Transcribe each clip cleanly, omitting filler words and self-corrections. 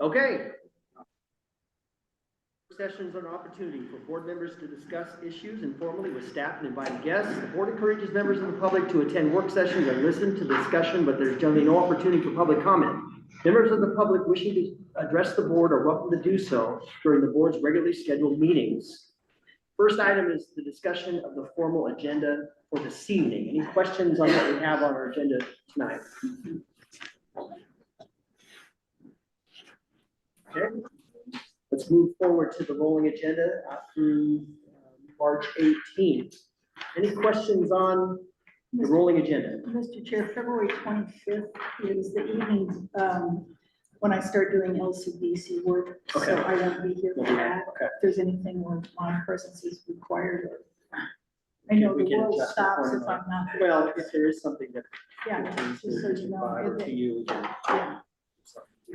Okay. Sessions are an opportunity for board members to discuss issues informally with staff and invited guests. The board encourages members of the public to attend work sessions and listen to the discussion, but there's generally no opportunity for public comment. Members of the public wishing to address the board are welcome to do so during the board's regularly scheduled meetings. First item is the discussion of the formal agenda for this evening. Any questions on what we have on our agenda tonight? Okay. Let's move forward to the rolling agenda through March 18th. Any questions on the rolling agenda? Mr. Chair, February 25th is the evening when I start doing LCBC work, Okay. so I won't be here for that. Okay. If there's anything where my presence is required, or I know We the can world adjust stops if accordingly. I'm not there. Well, if there is something that Yeah, pertains just so to you know, or to you, we can- yeah.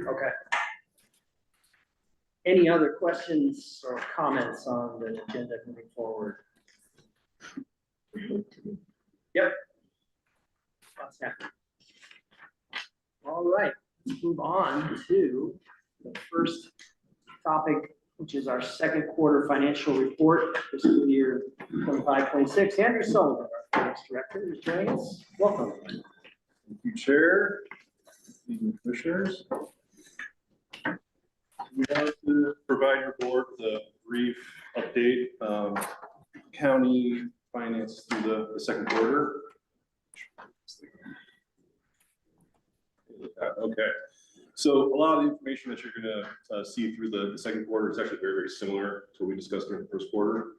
Okay. Any other questions or comments on the agenda moving forward? Yep. All right, let's move on to the first topic, which is our second quarter financial report, fiscal year 25-26. Andrew Sullivan, our finance director, is joining us. Welcome. Thank you, Chair, Commissioners. We wanted to provide your board with a brief update, county finance through the second quarter. Okay, so a lot of the information that you're going to see through the second quarter is actually very, very similar to what we discussed during the first quarter.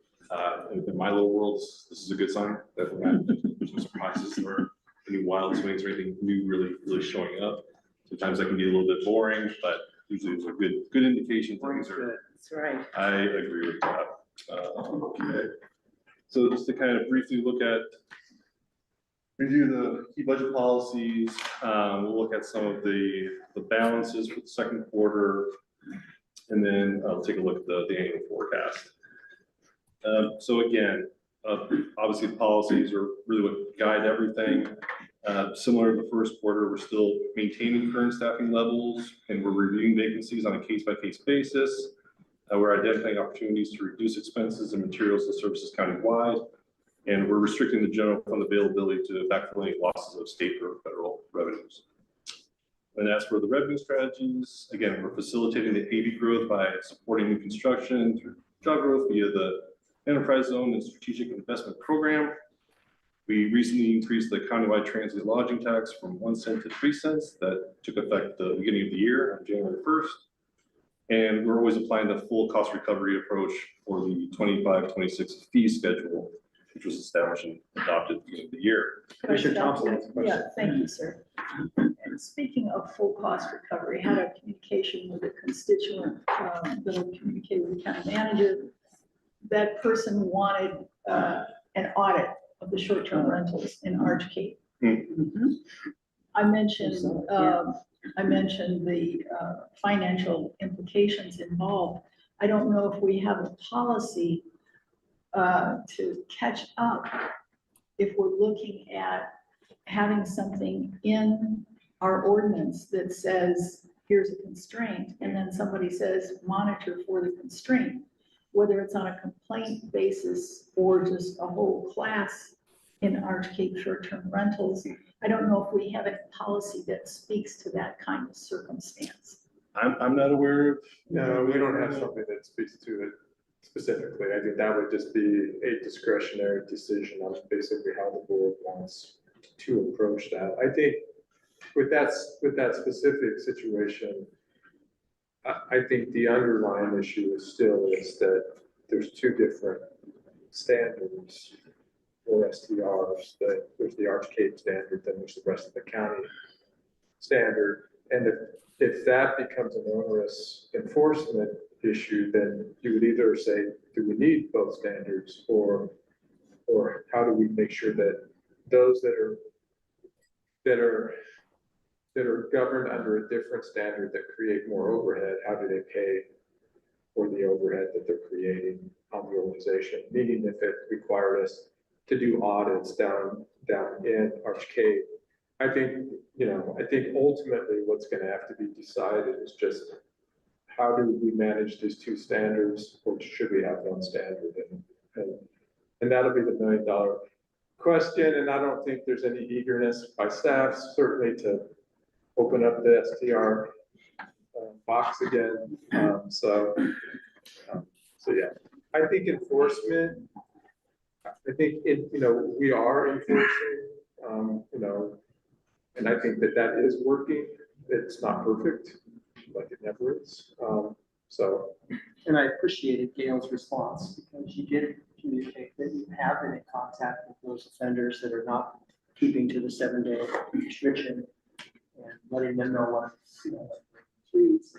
In my little worlds, this is a good sign that we're not no surprises or any wild swings or anything new really showing up. Sometimes that can be a little bit boring, but usually it's a good indication things are. That's right. I agree with that. Okay. So just to kind of briefly review the key budget policies, we'll look at some of the balances for the second quarter, and then I'll take a look at the annual forecast. So again, obviously the policies are really what guide everything. Similar to the first quarter, we're still maintaining current staffing levels, and we're reviewing vacancies on a case-by-case basis. We're identifying opportunities to reduce expenses and materials and services countywide, and we're restricting the general fund availability to backfill any losses of state or federal revenues. And as for the revenue strategies, again, we're facilitating the AV growth by supporting new construction through job growth via the Enterprise Zone and Strategic Investment Program. We recently increased the countywide transit lodging tax from 1 cent to 3 cents. That took effect the beginning of the year on January 1st. And we're always applying the full cost recovery approach for the 25-26 fee schedule, which was established and adopted at the beginning of the year. Commissioner Thompson has a question. Yeah, thank you, sir. And speaking of full cost recovery, I had a communication with a constituent that I communicated with the county manager. That person wanted an audit of the short-term rentals in Arch Cape. Mm-hmm. I mentioned the financial implications involved. I don't know if we have a policy to catch up if we're looking at having something in our ordinance that says, here's a constraint, and then somebody says, monitor for the constraint, whether it's on a complaint basis or just a whole class in Arch Cape short-term rentals. I don't know if we have a policy that speaks to that kind of circumstance. I'm not aware of. No, we don't have something that speaks to it specifically. I think that would just be a discretionary decision on basically how the board wants to approach that. I think with that specific situation, I think the underlying issue is that there's two different standards for STRs. That there's the Arch Cape standard, then there's the rest of the county standard. And if that becomes an onerous enforcement issue, then you would either say, do we need both standards, or how do we make sure that those that are governed under a different standard that create more overhead, how do they pay for the overhead that they're creating on the organization? Meaning, if it required us to do audits down in Arch Cape, I think ultimately what's going to have to be decided is just how do we manage these two standards, or should we have one standard? And that'll be the $1 million question, and I don't think there's any eagerness by staff, certainly to open up the STR box again. So yeah, I think enforcement, I think we are enforcing, and I think that is working. It's not perfect, like it never is. And I appreciated Gail's response because you did communicate that you have been in contact with those offenders that are not keeping to the 7-day restriction and letting them know what, please.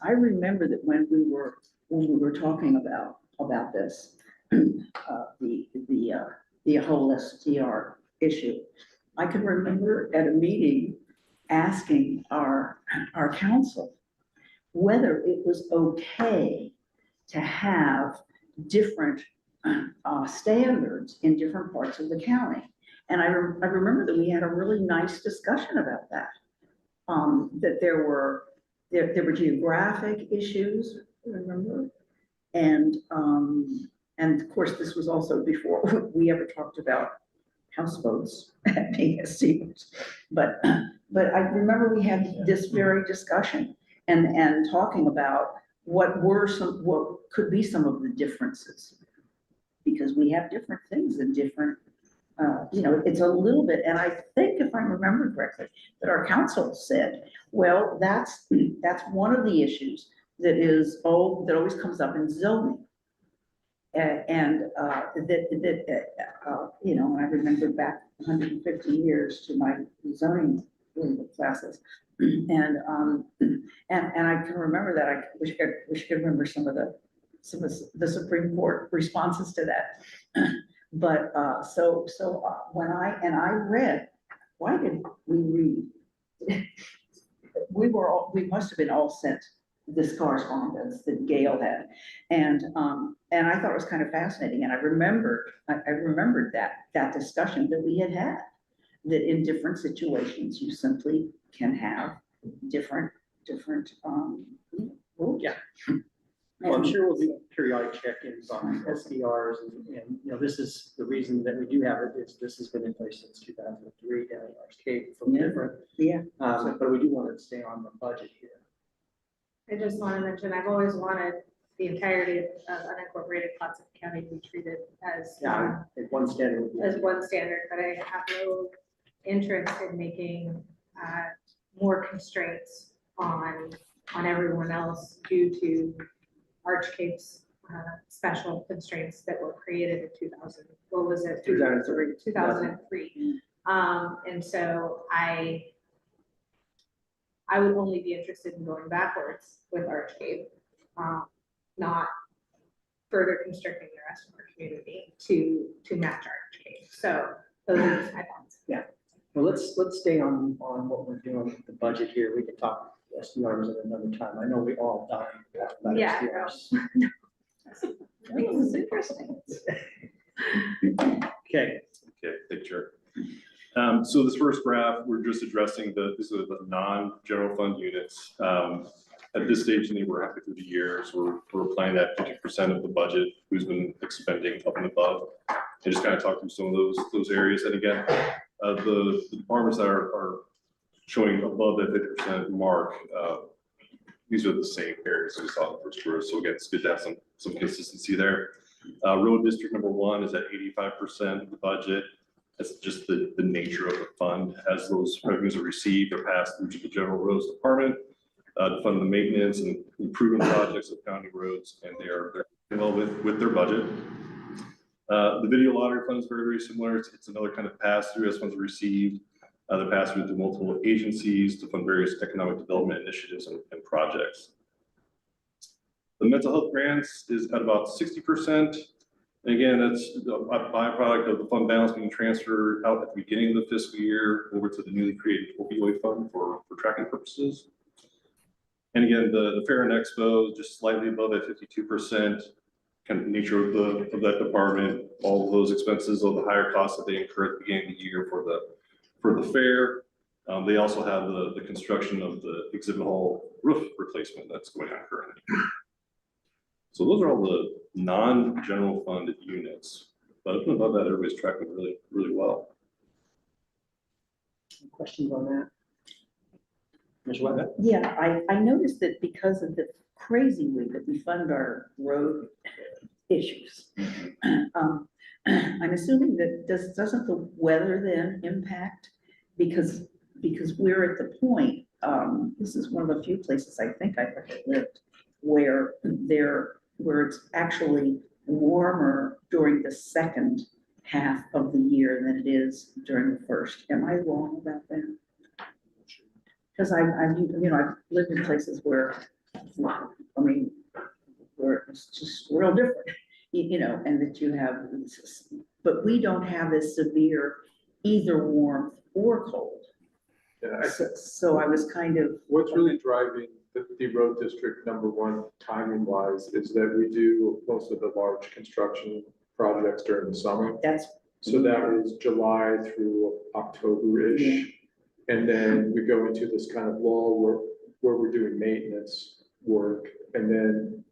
I remember that when we were talking about this, the whole STR issue, I can remember at a meeting asking our council whether it was okay to have different standards in different parts of the county. And I remember that we had a really nice discussion about that. That there were geographic issues, remember? And of course, this was also before we ever talked about houseboats being STRs. But I remember we had this very discussion and talking about what could be some of the differences. Because we have different things in different, it's a little bit, and I think if I remember correctly, that our council said, well, that's one of the issues that always comes up in zoning. And I remember back 150 years to my zoning classes. And I can remember that. I wish I could remember some of the Supreme Court responses to that. But when I read, why did we read? We must have been all sent this correspondence that Gail had, and I thought it was kind of fascinating. And I remembered that discussion that we had, that in different situations you simply can have different rules. Yeah. Well, I'm sure we'll do periodic check-ins on SDRs, and this is the reason that we do have it, is this has been in place since 2003 down in Cape from different. Yeah. But we do want to stay on the budget here. I just want to mention, I've always wanted the entirety of unincorporated Clatsop County to be treated as One standard would be. as one standard, but I have no interest in making more constraints on everyone else due to Arch Cape's special constraints that were created in 2000. What was it? 2003. 2003. And so I would only be interested in going backwards with Arch Cape, not further constricting the rest of our community to match Arch Cape. So those are just my thoughts. Yeah. Well, let's stay on what we're doing with the budget here. We can talk SDRs at another time. I know we all dying to talk about Yeah, SDRs. This is interesting. Okay. Okay, picture. So this first graph, we're just addressing these are the non-general fund units. At this stage, we're halfway through the year, so we're applying that 50% of the budget who's been expending up and above. And just kind of talk through some of those areas. And again, the departments that are showing above that 50% mark, these are the same areas we saw in the first quarter. So again, it's good to have some consistency there. Road district number 1 is at 85% of the budget. That's just the nature of the fund. As those revenues are received, they're passed through to the general roads department to fund the maintenance and improvement projects of county roads, and they're well with their budget. The video lottery fund is very, very similar. It's another kind of pass through as funds are received. They're passed through to multiple agencies to fund various economic development initiatives and projects. The mental health grants is at about 60%. And again, that's a byproduct of the fund balance being transferred out at the beginning of the fiscal year over to the newly created opioid fund for tracking purposes. And again, the Fair and Expo just slightly above at 52%. Kind of nature of that department, all of those expenses, all the higher costs that they incur at the beginning of the year for the fair. They also have the construction of the exhibit hall roof replacement that's going on currently. So those are all the non-general fund units, but other than that, everybody's tracking really, really well. Questions on that? Ms. Webb? Yeah, I noticed that because of the crazy way that we fund our road issues, I'm assuming that doesn't the weather then impact? Because we're at the point, this is one of the few places I think I've ever lived where it's actually warmer during the second half of the year than it is during the first. Am I wrong about that? Because I've lived in places where, I mean, where it's just real different, and that you have, but we don't have as severe either warmth or cold. Yeah, So I was kind of. what's really driving the road district #1 timing wise is that we do most of the large construction projects during the summer. So that was July through October-ish. And then we go into this kind of lull where we're doing maintenance work. And then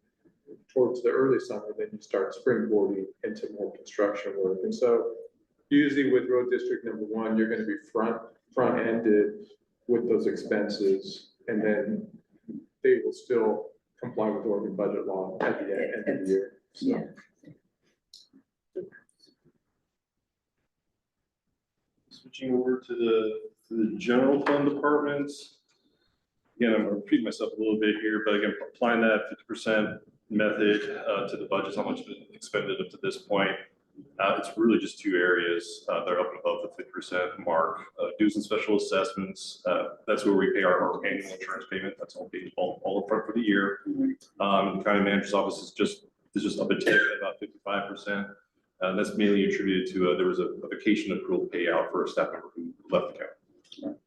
towards the early summer, then you start springboarding into more construction work. And so usually with road district #1, you're going to be front-ended with those expenses. And then they will still comply with Oregon budget law at the end of the year. So. Yeah. Switching over to the general fund departments. Again, I'm repeating myself a little bit here, but again, applying that 50% method to the budgets, how much has been expended up to this point. It's really just two areas that are up and above the 50% mark. Dues and special assessments, that's where we pay our annual insurance payment. That's all paid all upfront for the year. The county manager's office is just up a tick at about 55%. That's mainly attributed to there was a vacation accrual payout for a staff member who left the county.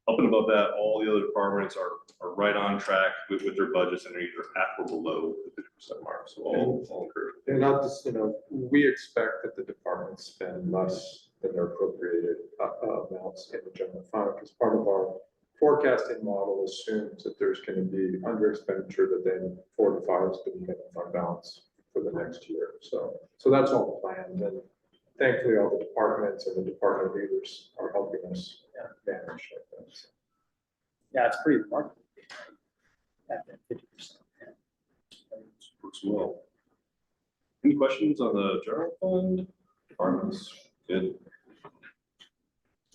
Up and above that, all the other departments are right on track with their budgets and are either at or below the 50% mark. So all encouraged. And not just, we expect that the departments spend less than their appropriated amounts in the general fund, because part of our forecasting model assumes that there's going to be under expenditure that then fortifies the general fund balance for the next year. So that's all planned, and thankfully all the departments and the department leaders are helping us manage that. Yeah, it's pretty remarkable. At that 50%. Works well. Any questions on the general fund departments? Good.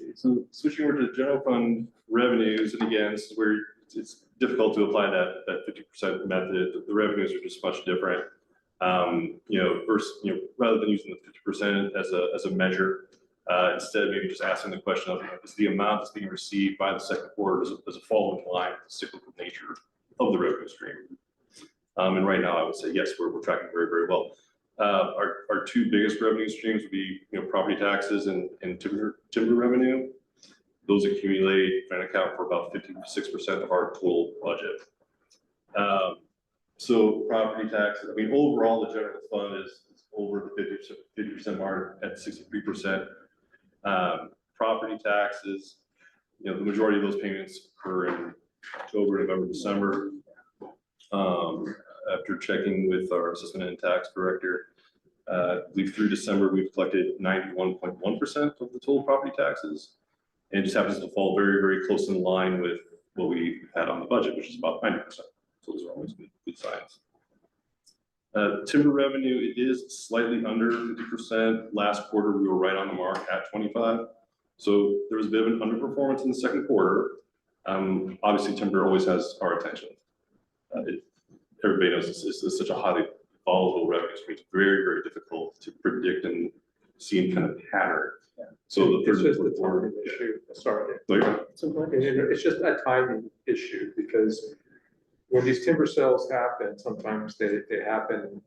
Okay, so switching over to general fund revenues, and again, this is where it's difficult to apply that 50% method. The revenues are just much different. Rather than using the 50% as a measure, instead maybe just asking the question of is the amount that's being received by the second quarter does it fall in line with the cyclical nature of the revenue stream? And right now I would say yes, we're tracking very, very well. Our two biggest revenue streams would be property taxes and timber revenue. Those accumulate and account for about 56% of our total budget. So property taxes, I mean, overall, the general fund is over the 50% mark at 63%. Property taxes, the majority of those payments occur in October, November, December. After checking with our assessment and tax director, I believe through December, we've collected 91.1% of the total property taxes. And it just happens to fall very, very close in line with what we had on the budget, which is about 90%. So those are always good signs. Timber revenue, it is slightly under 50%. Last quarter, we were right on the mark at 25. So there was a bit of an underperformance in the second quarter. Obviously, timber always has our attention. Everybody knows this is such a highly volatile revenue stream. It's very, very difficult to predict and see any kind of pattern. Yeah. So it's just a timing issue. Sorry. It's just a timing issue because when these timber sales happen, sometimes they happen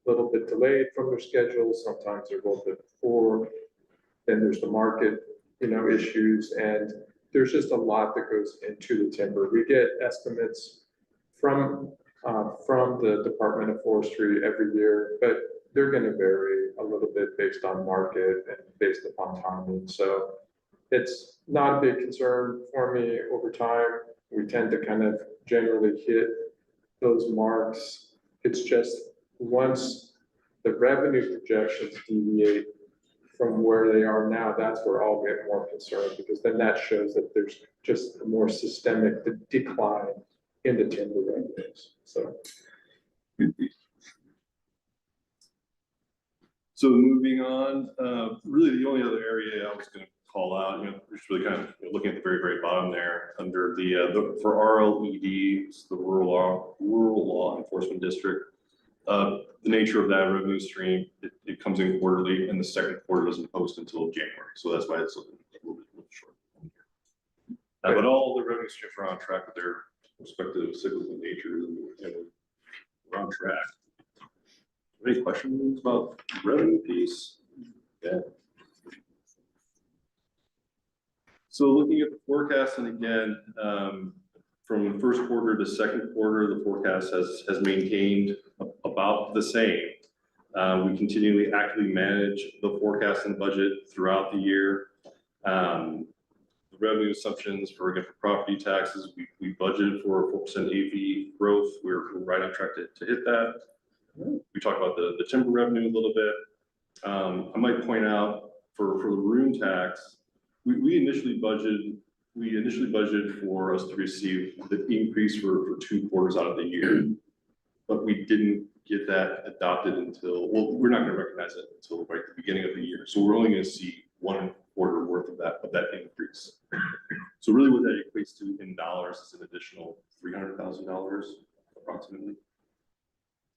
a little bit delayed from their schedule. Sometimes they're a little bit before. Then there's the market, issues, and there's just a lot that goes into the timber. We get estimates from the Department of Forestry every year, but they're going to vary a little bit based on market and based upon timing. So it's not a big concern for me over time. We tend to kind of generally hit those marks. It's just once the revenue projections deviate from where they are now, that's where I'll get more concerned, because then that shows that there's just a more systemic decline in the timber revenues, so. So moving on, really the only other area I was going to call out, just really kind of looking at the very, very bottom there under for RLED, it's the Rural Law Enforcement District. The nature of that revenue stream, it comes in quarterly, and the second quarter doesn't post until January, so that's why it's a little bit short. But all the revenue streams are on track with their respective cyclical natures, and we're on track. Any questions about the revenue piece? Yeah. So looking at the forecast, and again, from the first quarter to second quarter, the forecast has maintained about the same. We continually actively manage the forecast and budget throughout the year. The revenue assumptions for property taxes, we budgeted for a 4% AV growth. We're right on track to hit that. We talked about the timber revenue a little bit. I might point out for the room tax, we initially budgeted for us to receive the increase for 2 quarters out of the year, but we didn't get that adopted until, well, we're not going to recognize it until right at the beginning of the year. So we're only going to see 1 quarter worth of that increase. So really what that equates to in dollars is an additional $300,000 approximately.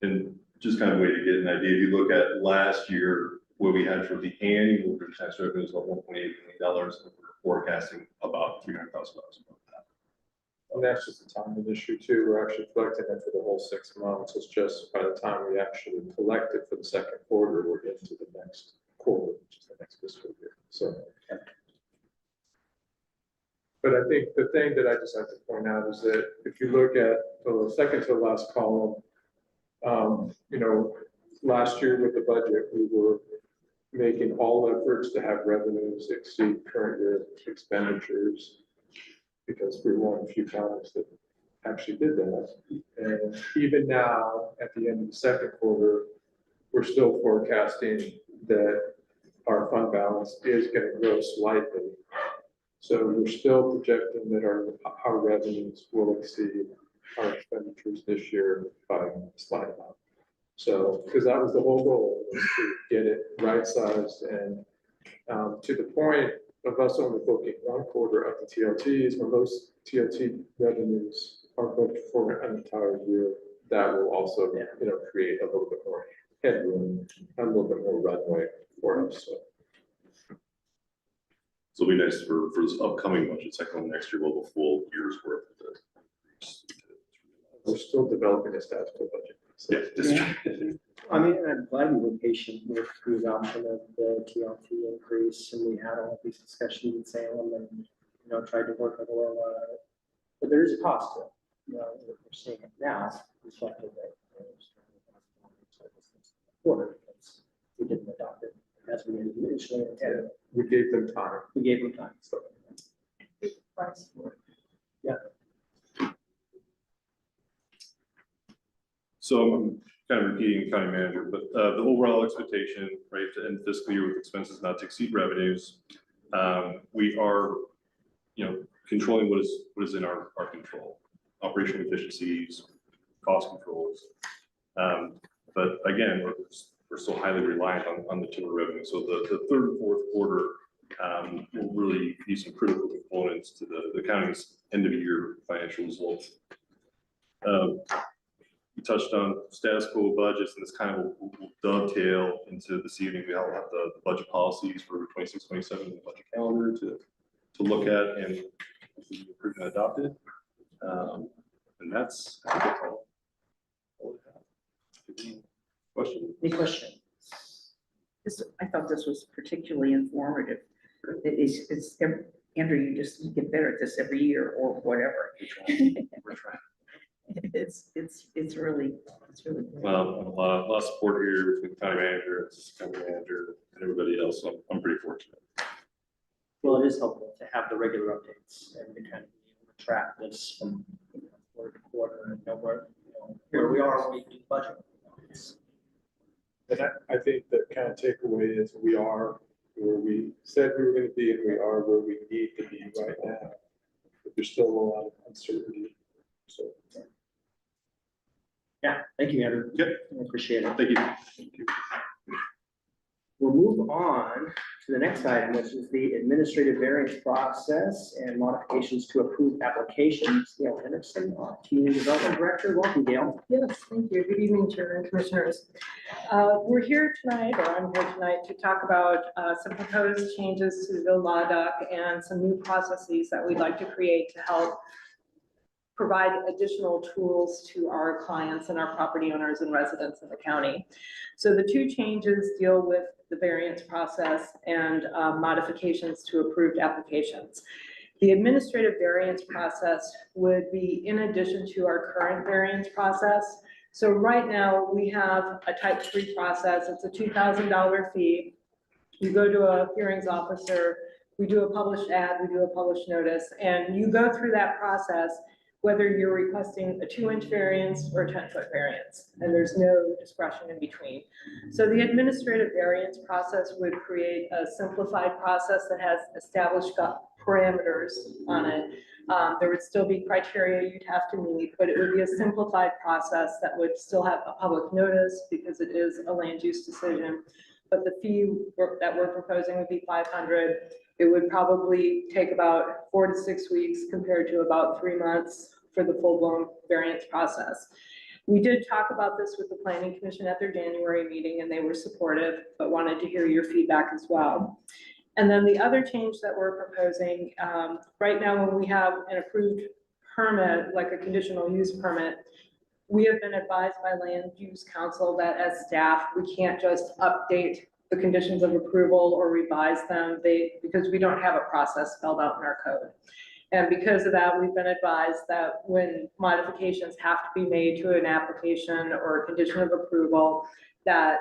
And just kind of a way to get an idea, if you look at last year, what we had for the annual tax revenue is about $1.8 million, and we're forecasting about $300,000 above that. And that's just a timing issue too. We're actually collecting it for the whole 6 months. It's just by the time we actually collect it for the second quarter, we're into the next quarter, which is the next fiscal year. So, but I think the thing that I just have to point out is that if you look at the second to the last column, last year with the budget, we were making all efforts to have revenues exceed current year expenditures, because we were one of the few counties that actually did that. And even now, at the end of the second quarter, we're still forecasting that our fund balance is going to grow slightly. So we're still projecting that our revenues will exceed our expenditures this year by a slight amount. So, because that was the whole goal, was to get it right-sized, and to the point of us only booking 1 quarter of the TLTs, when those TLT revenues are booked for an entire year, that will also, create a little bit more headroom, a little bit more runway for us. So it'll be nice for this upcoming budget cycle next year, we'll have a full year's worth of this. We're still developing a statistical budget. So. Yeah. I mean, I'm glad we were patient with the adoption of the TLT increase, and we had all these discussions in Salem, and tried to work with oil. But there is a cost to it. We're seeing it now. It's reflected that quarter, because we didn't adopt it as we initially intended. We gave them time. We gave them time. So. Price for it. Yeah. So I'm kind of repeating county manager, but the overall expectation, right, to end fiscal year with expenses not to exceed revenues. We are, controlling what is in our control, operational efficiencies, cost controls. But again, we're still highly reliant on the timber revenue. So the third and fourth quarter will really be some critical components to the county's end of year financial results. We touched on status quo budgets, and this kind of will dovetail into this evening. We all have the budget policies for 26-27 in the budget calendar to look at and approved and adopted. And that's all I have. Any questions? I thought this was particularly informative. It's Andrew, you get better at this every year or whatever. We're trying. It's really great. Well, a lot of support here between the county manager, assistant county manager, and everybody else. So I'm pretty fortunate. Well, it is helpful to have the regular updates and to kind of be able to track this from quarter to quarter and know where we are when we do the budget. And I think the kind of takeaway is we are where we said we were gonna be, and we are where we need to be right now. But there's still a lot of uncertainty, so. Yeah, thank you, Andrew. Yep. I appreciate it. Thank you. We'll move on to the next item, which is the administrative variance process and modifications to approved applications. Gail Henderson, Community Development Director. Welcome, Gail. Yes, thank you. Good evening, Chair and Commissioners. We're here tonight, or I'm here tonight, to talk about some proposed changes to the law doc and some new processes that we'd like to create to help provide additional tools to our clients and our property owners and residents in the county. So the two changes deal with the variance process and modifications to approved applications. The administrative variance process would be in addition to our current variance process. So right now, we have a type 3 process. It's a $2,000 fee. You go to a hearings officer, we do a published ad, we do a published notice, and you go through that process whether you're requesting a 2-inch variance or a 10-foot variance, and there's no discretion in between. So the administrative variance process would create a simplified process that has established parameters on it. There would still be criteria you'd have to meet, but it would be a simplified process that would still have a public notice because it is a land use decision. But the fee that we're proposing would be $500. It would probably take about 4 to 6 weeks compared to about 3 months for the full-blown variance process. We did talk about this with the Planning Commission at their January meeting, and they were supportive, but wanted to hear your feedback as well. And then the other change that we're proposing, right now when we have an approved permit, like a conditional use permit, we have been advised by Land Use Council that as staff, we can't just update the conditions of approval or revise them, because we don't have a process spelled out in our code. And because of that, we've been advised that when modifications have to be made to an application or a condition of approval, that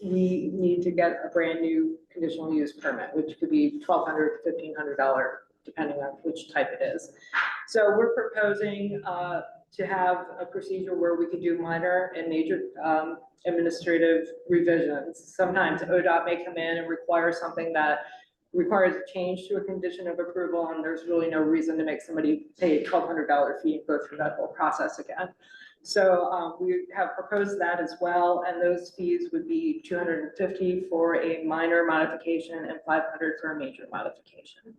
we need to get a brand new conditional use permit, which could be $1,200 to $1,500, depending on which type it is. So we're proposing to have a procedure where we could do minor and major administrative revisions. Sometimes ODOT may come in and require something that requires a change to a condition of approval, and there's really no reason to make somebody pay a $1,200 fee and go through that whole process again. So we have proposed that as well, and those fees would be $250 for a minor modification and $500 for a major modification.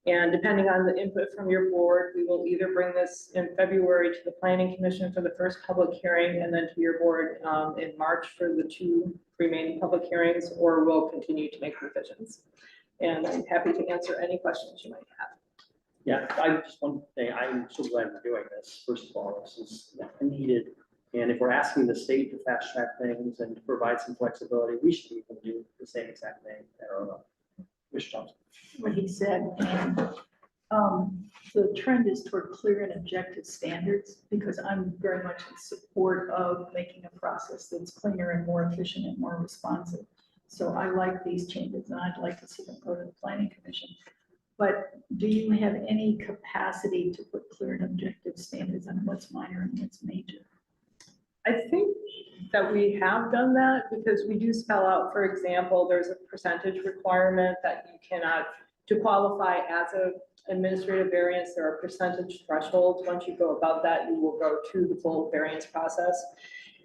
And depending on the input from your board, we will either bring this in February to the Planning Commission for the first public hearing, and then to your board in March for the 2 remaining public hearings, or we'll continue to make revisions. And I'm happy to answer any questions you might have. Yeah, I just one thing, I'm so glad we're doing this. First of all, this is needed. And if we're asking the state to fast track things and to provide some flexibility, we should be able to do the same exact thing at our own. Mr. Thompson. What he said, and the trend is toward clear and objective standards, because I'm very much in support of making a process that's cleaner and more efficient and more responsive. So I like these changes, and I'd like to see them go to the Planning Commission. But do you have any capacity to put clear and objective standards on what's minor and what's major? I think that we have done that, because we do spell out, for example, there's a percentage requirement that you cannot, to qualify as an administrative variance, there are percentage thresholds. Once you go above that, you will go to the full variance process.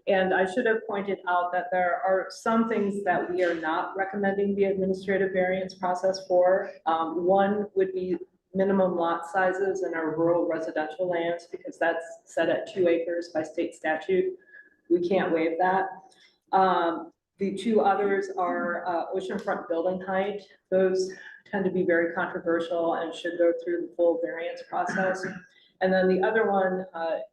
And I should have pointed out that there are some things that we are not recommending the administrative variance process for. One would be minimum lot sizes in our rural residential lands, because that's set at 2 acres by state statute. We can't waive that. The 2 others are oceanfront building height. Those tend to be very controversial and should go through the full variance process. And then the other one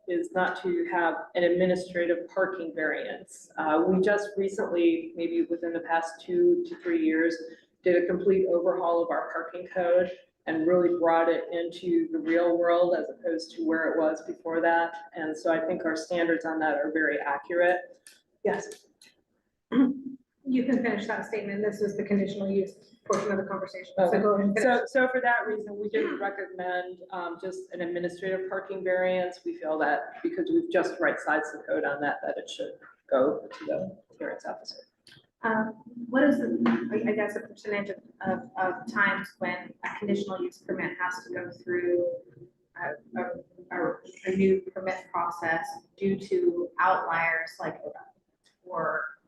is not to have an administrative parking variance. We just recently, maybe within the past 2 to 3 years, did a complete overhaul of our parking code and really brought it into the real world as opposed to where it was before that. And so I think our standards on that are very accurate. Yes. You can finish that statement. This is the conditional use portion of the conversation. So Okay. go ahead and finish. So for that reason, we didn't recommend just an administrative parking variance. We feel that because we've just right-sized the code on that, that it should go to the clearance officer. What is the, I guess, a percentage of times when a conditional use permit has to go through a new permit process due to outliers like,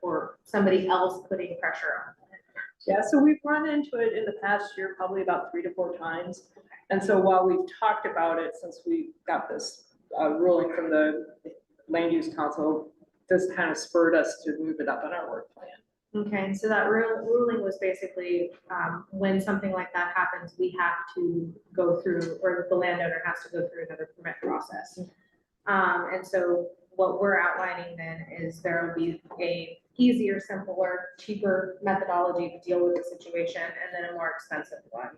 or somebody else putting pressure on it? Yeah, so we've run into it in the past year, probably about 3 to 4 times. And so while we've talked about it since we got this ruling from the land use council, this kind of spurred us to move it up on our work plan. Okay, and so that ruling was basically, when something like that happens, we have to go through, or the landowner has to go through another permit process. And so what we're outlining then is there will be a easier, simpler, cheaper methodology to deal with the situation, and then a more expensive one.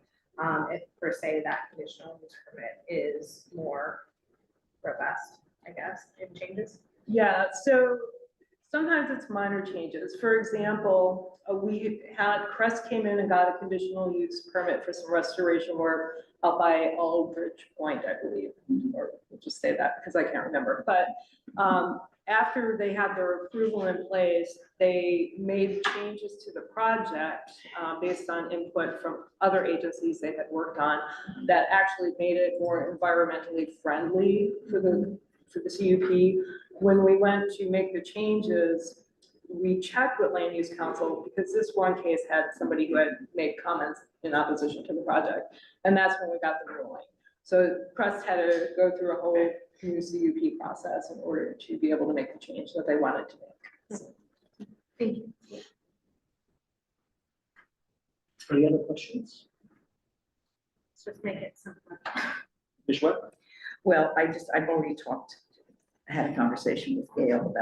If per se that conditional use permit is more robust, I guess, in changes. Yeah, so sometimes it's minor changes. For example, we had, Crest came in and got a conditional use permit for some restoration work out by Aldridge Point, I believe, or we'll just say that because I can't remember. But after they had their approval in place, they made changes to the project based on input from other agencies they had worked on that actually made it more environmentally friendly for the CUP. When we went to make the changes, we checked with land use council because this one case had somebody who had made comments in opposition to the project. And that's when we got the ruling. So Crest had to go through a whole new CUP process in order to be able to make the change that they wanted to make. Thank you. Any other questions? Let's just make it simpler. Ms. Webb? Well, I've already had a conversation with Gail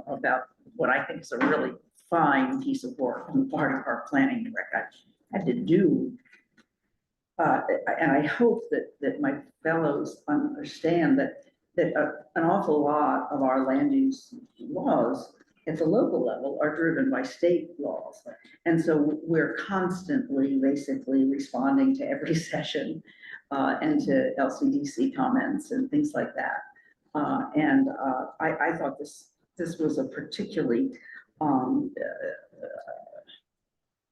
about what I think is a really fine piece of work on the part of our planning director. I had to do, and I hope that my fellows understand that an awful lot of our land use laws at the local level are driven by state laws. And so we're constantly basically responding to every session and to LCDC comments and things like that. I thought this was a particularly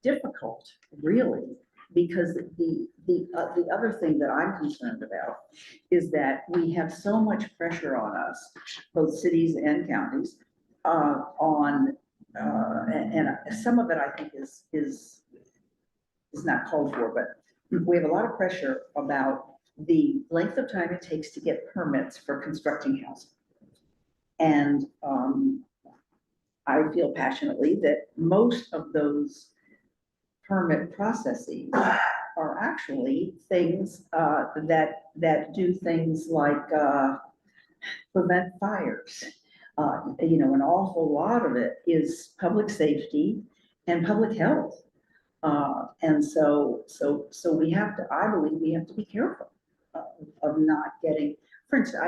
difficult, really, because the other thing that I'm concerned about is that we have so much pressure on us, both cities and counties, and some of it I think is not called for, but we have a lot of pressure about the length of time it takes to get permits for constructing housing. And I feel passionately that most of those permit processes are actually things that do things like prevent fires. An awful lot of it is public safety and public health. And so we have to, I believe we have to be careful of not getting, for instance,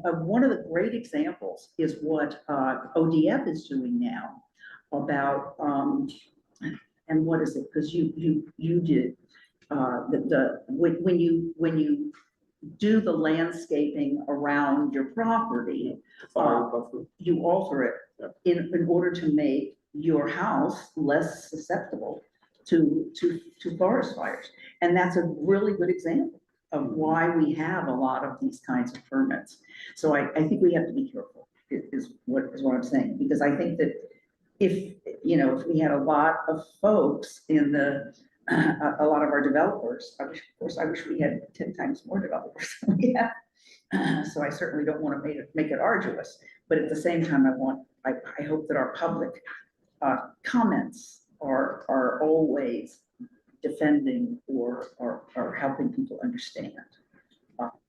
one of the great examples is what ODF is doing now about, and what is it? Because you did when you do the landscaping around your property, you alter it in order to make your house less susceptible to forest fires. And that's a really good example of why we have a lot of these kinds of permits. So I think we have to be careful, is what I'm saying, because I think that if we had a lot of folks in a lot of our developers, I wish we had 10 times more developers than we have. So I certainly don't want to make it arduous, but at the same time, I hope that our public comments are always defending or helping people understand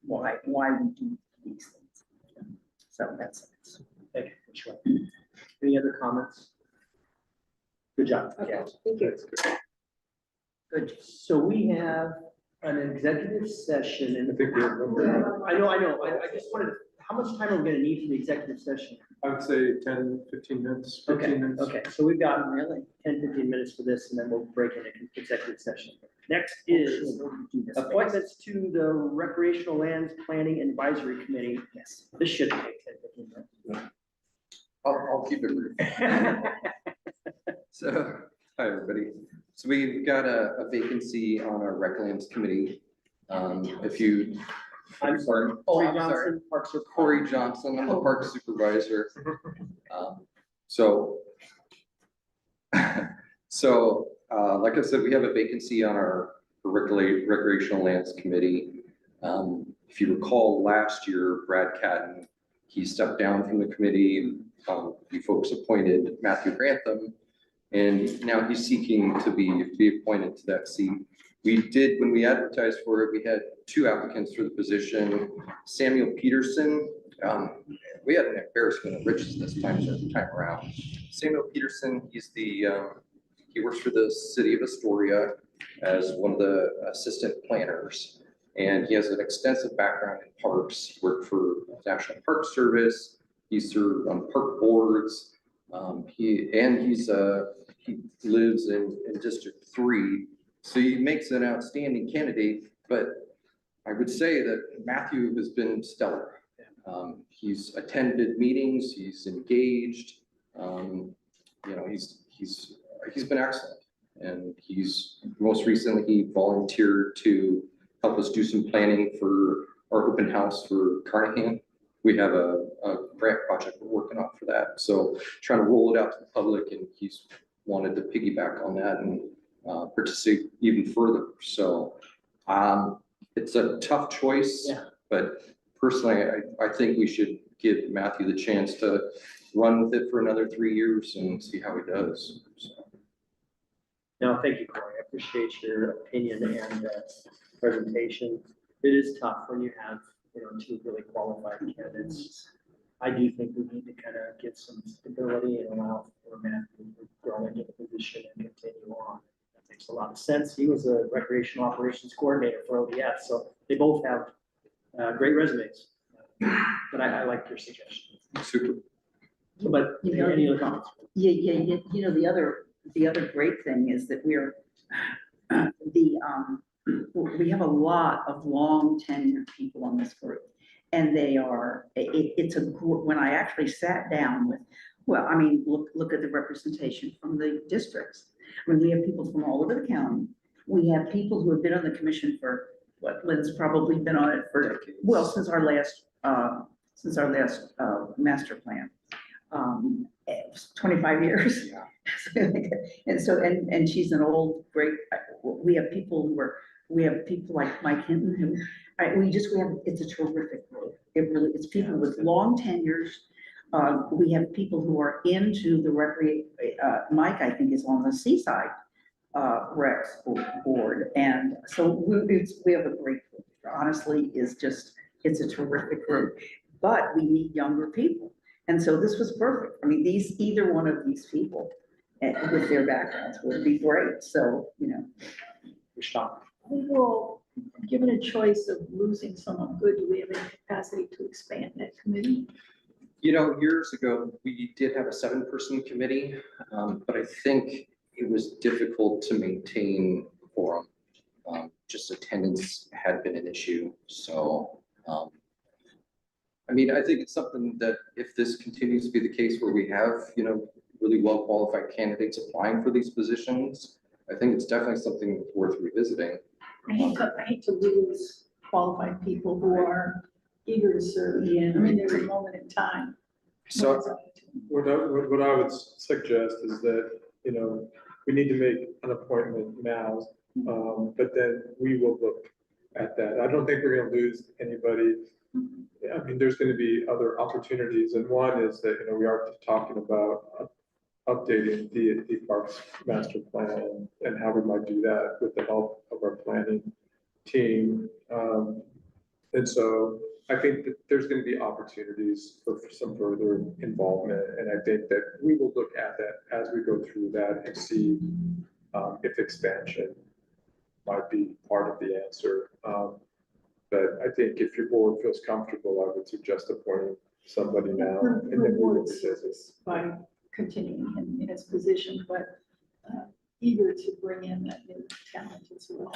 why we do these things. So that's it. Thank you, Ms. Webb. Any other comments? Good job. Okay, thank you. Good. So we have an executive session in the. I know. I just wanted to how much time are we gonna need for the executive session? I would say 10, 15 minutes, 15 Okay, minutes. okay, so we've got really 10, 15 minutes for this, and then we'll break into executive session. Next is appointments to the Recreational Lands Planning Advisory Committee. Yes. This should take 10, 15 minutes. I'll keep it brief. So, hi, everybody. So we've got a vacancy on our Rec Lands Committee. If you, I'm sorry. Oh, Corey I'm sorry. Johnson, Parks and Corey Johnson, I'm the park supervisor. So, like I said, we have a vacancy on our Recreational Lands Committee. If you recall, last year, Brad Catton, he stepped down from the committee. You folks appointed Matthew Grantham, and now he's seeking to be appointed to that seat. We did, when we advertised for it, we had 2 applicants for the position. Samuel Peterson, we had an embarrassment of riches this time around. Samuel Peterson, he works for the city of Astoria as one of the assistant planners. And he has an extensive background in parks. He worked for National Park Service. He served on park boards. He lives in District 3. So he makes an outstanding candidate, but I would say that Matthew has been stellar. He's attended meetings, he's engaged, he's been excellent. And most recently, he volunteered to help us do some planning for our open house for Carnahan. We have a grant project we're working on for that. So trying to roll it out to the public, and he's wanted to piggyback on that and participate even further. So it's a tough choice, but personally, I think we should give Matthew the chance to run with it for another 3 years and see how he does. So. No, thank you, Corey. I appreciate your opinion and presentation. It is tough when you have, 2 really qualified candidates. I do think we need to kind of get some stability and allow for Matthew to grow into the position and continue on. That makes a lot of sense. He was a recreational operations coordinator for ODS, so they both have great resumes. But I like your suggestion. Super. But any other comments? Yeah, the other great thing is that we have a lot of long tenured people on this group. And they are, when I actually sat down with, look at the representation from the districts. I mean, we have people from all over the county. We have people who have been on the commission for, Lynn's probably been on it for, decades. Well, since our last master plan. 25 years. Yeah. And she's an old, great, we have people like Mike Hinton who, it's a terrific group. It really, it's people with long tenures. We have people who are into the Mike, I think, is on the Seaside Rex board. And so we have a great group. Honestly, it's a terrific group, but we need younger people. And so this was perfect. I mean, either one of these people with their backgrounds would be great. So, Well, given a choice of losing someone good, do we have any capacity to expand that committee? Years ago, we did have a 7-person committee, but I think it was difficult to maintain quorum. Just attendance had been an issue. So, I think it's something that if this continues to be the case where we have, really well qualified candidates applying for these positions, I think it's definitely something worth revisiting. I hate to lose qualified people who are eager to serve. Yeah. There's a moment in time. So, What I would suggest is that, we need to make an appointment now, but then we will look at that. I don't think we're gonna lose anybody. There's gonna be other opportunities, and one is that, we are talking about updating the Parks Master Plan and how we might do that with the help of our planning team. And so I think that there's going to be opportunities for some further involvement. And I think that we will look at that as we go through that and see if expansion might be part of the answer. But I think if your board feels comfortable, I would suggest appointing somebody now, and then we will revisit this. By continuing him in his position, but eager to bring in that new talent as well.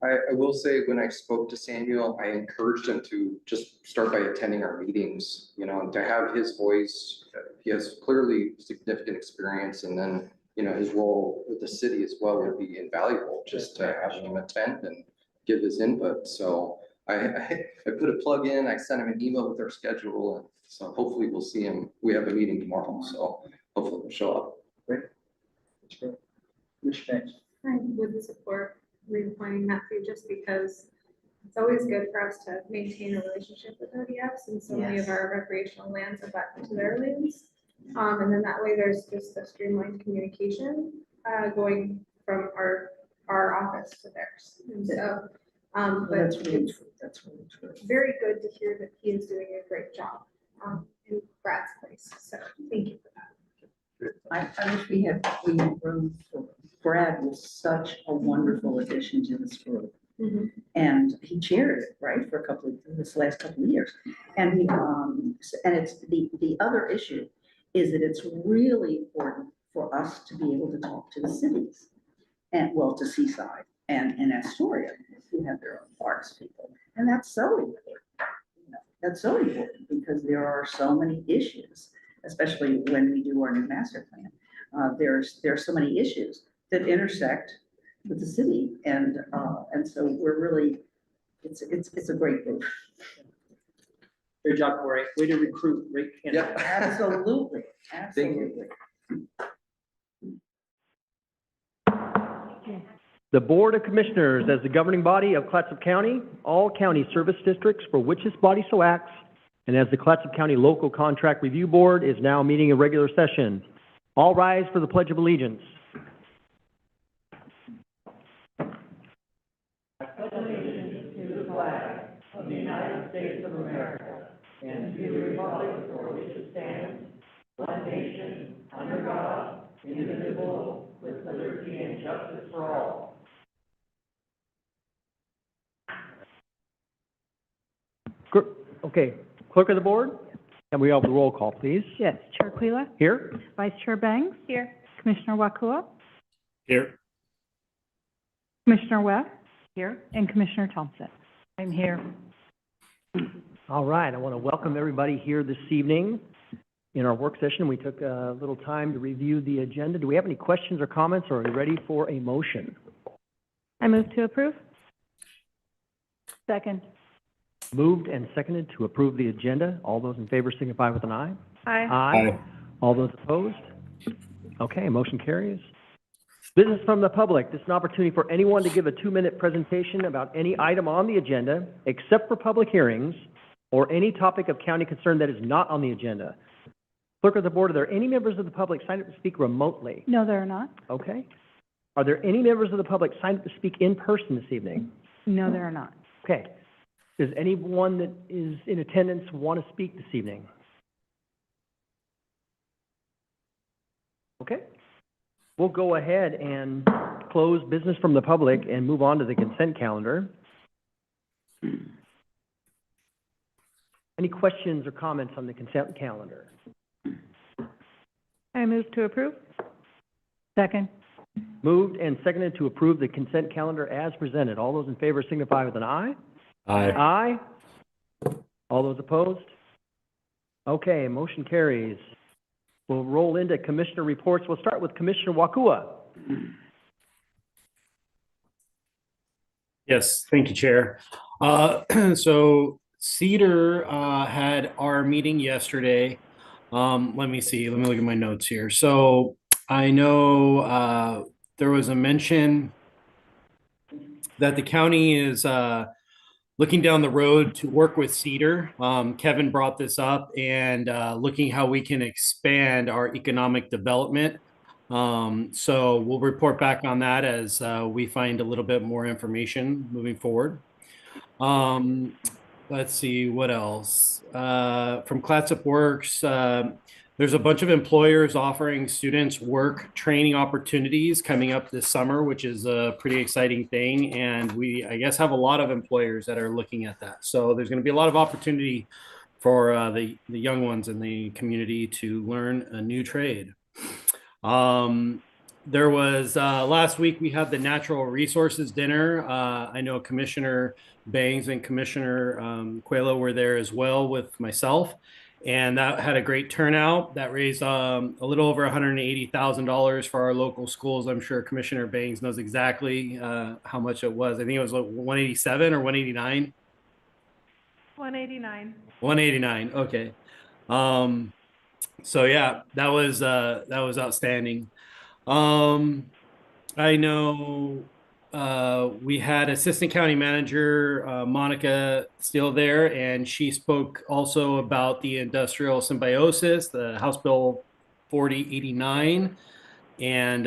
I will say, when I spoke to Samuel, I encouraged him to just start by attending our meetings, you know, and to have his voice. He has clearly significant experience, and then, you know, his role with the city as well would be invaluable, just to have him attend and give his input. So I put a plug in, I sent him an email with our schedule, and so hopefully we'll see him. We have a meeting tomorrow, so hopefully he'll show up. That's great. Commissioner Banks. I would support reappointing Matthew just because it's always good for us to maintain a relationship with ODFs, and so many of our recreational lands are back to their lands. And then that way there's just a streamlined communication going from our office to theirs. And so, but That's really it's true, that's really true. very good to hear that he is doing a great job in Brad's place. So thank you for that. I wish we had room for, Brad was such a wonderful addition to this group. And he chaired it, right, for this last couple of years. And he, and it's the other issue is that it's really important for us to be able to talk to the cities and, well, to Seaside and Astoria, who have their own parks people. And that's so important. You know, that's so important because there are so many issues, especially when we do our new master plan. There's so many issues that intersect with the city, and so we're really, it's a great group. Great job, Corey. Way to recruit great candidates. Absolutely, Thank you. absolutely. The Board of Commissioners, as the governing body of Clatsop County, all county service districts for which this body so acts, and as the Clatsop County Local Contract Review Board, is now meeting in regular session. All rise for the Pledge of Allegiance. Okay, clerk of the board, can we have the roll call, please? Yes, Chair Quila, Here? Vice Chair Banks. Here. Commissioner Wakua, Here. Commissioner West. Here. And Commissioner Thompson. I'm here. All right, I want to welcome everybody here this evening. In our work session, we took a little time to review the agenda. Do we have any questions or comments, or are we ready for a motion? I move to approve. Second. Moved and seconded to approve the agenda. All those in favor signify with an aye. Aye. Aye. All those opposed? Okay, motion carries. Business from the public. This is an opportunity for anyone to give a 2-minute presentation about any item on the agenda, except for public hearings, or any topic of county concern that is not on the agenda. Clerk of the board, are there any members of the public signed up to speak remotely? No, there are not. Okay. Are there any members of the public signed up to speak in person this evening? No, there are not. Okay. Does anyone that is in attendance want to speak this evening? Okay. We'll go ahead and close business from the public and move on to the consent calendar. Any questions or comments on the consent calendar? I move to approve. Second. Moved and seconded to approve the consent calendar as presented. All those in favor signify with an aye. Aye. Aye. All those opposed? Okay, motion carries. We'll roll into commissioner reports. We'll start with Commissioner Wakua. Yes, thank you, Chair. So Cedar had our meeting yesterday. Let me see, let me look at my notes here. So I know there was a mention that the county is looking down the road to work with Cedar. Kevin brought this up, and looking how we can expand our economic development. So we'll report back on that as we find a little bit more information moving forward. Let's see, what else? From Clatsop Works, there there's a bunch of employers offering students work training opportunities coming up this summer, which is a pretty exciting thing. And we, I guess, have a lot of employers that are looking at that. So there's going to be a lot of opportunity for the young ones in the community to learn a new trade. There was last week we had the natural resources dinner. I know Commissioner Bangs and Commissioner Coelho were there as well with myself, and that had a great turnout. That raised a little over $180,000 for our local schools. I'm sure Commissioner Bangs knows exactly how much it was. I think it was like 187 or 189. 189. 189. Okay. So yeah, that was outstanding. I know we had Assistant County Manager Monica Steele there, and she spoke also about the industrial symbiosis, the House Bill 4089, and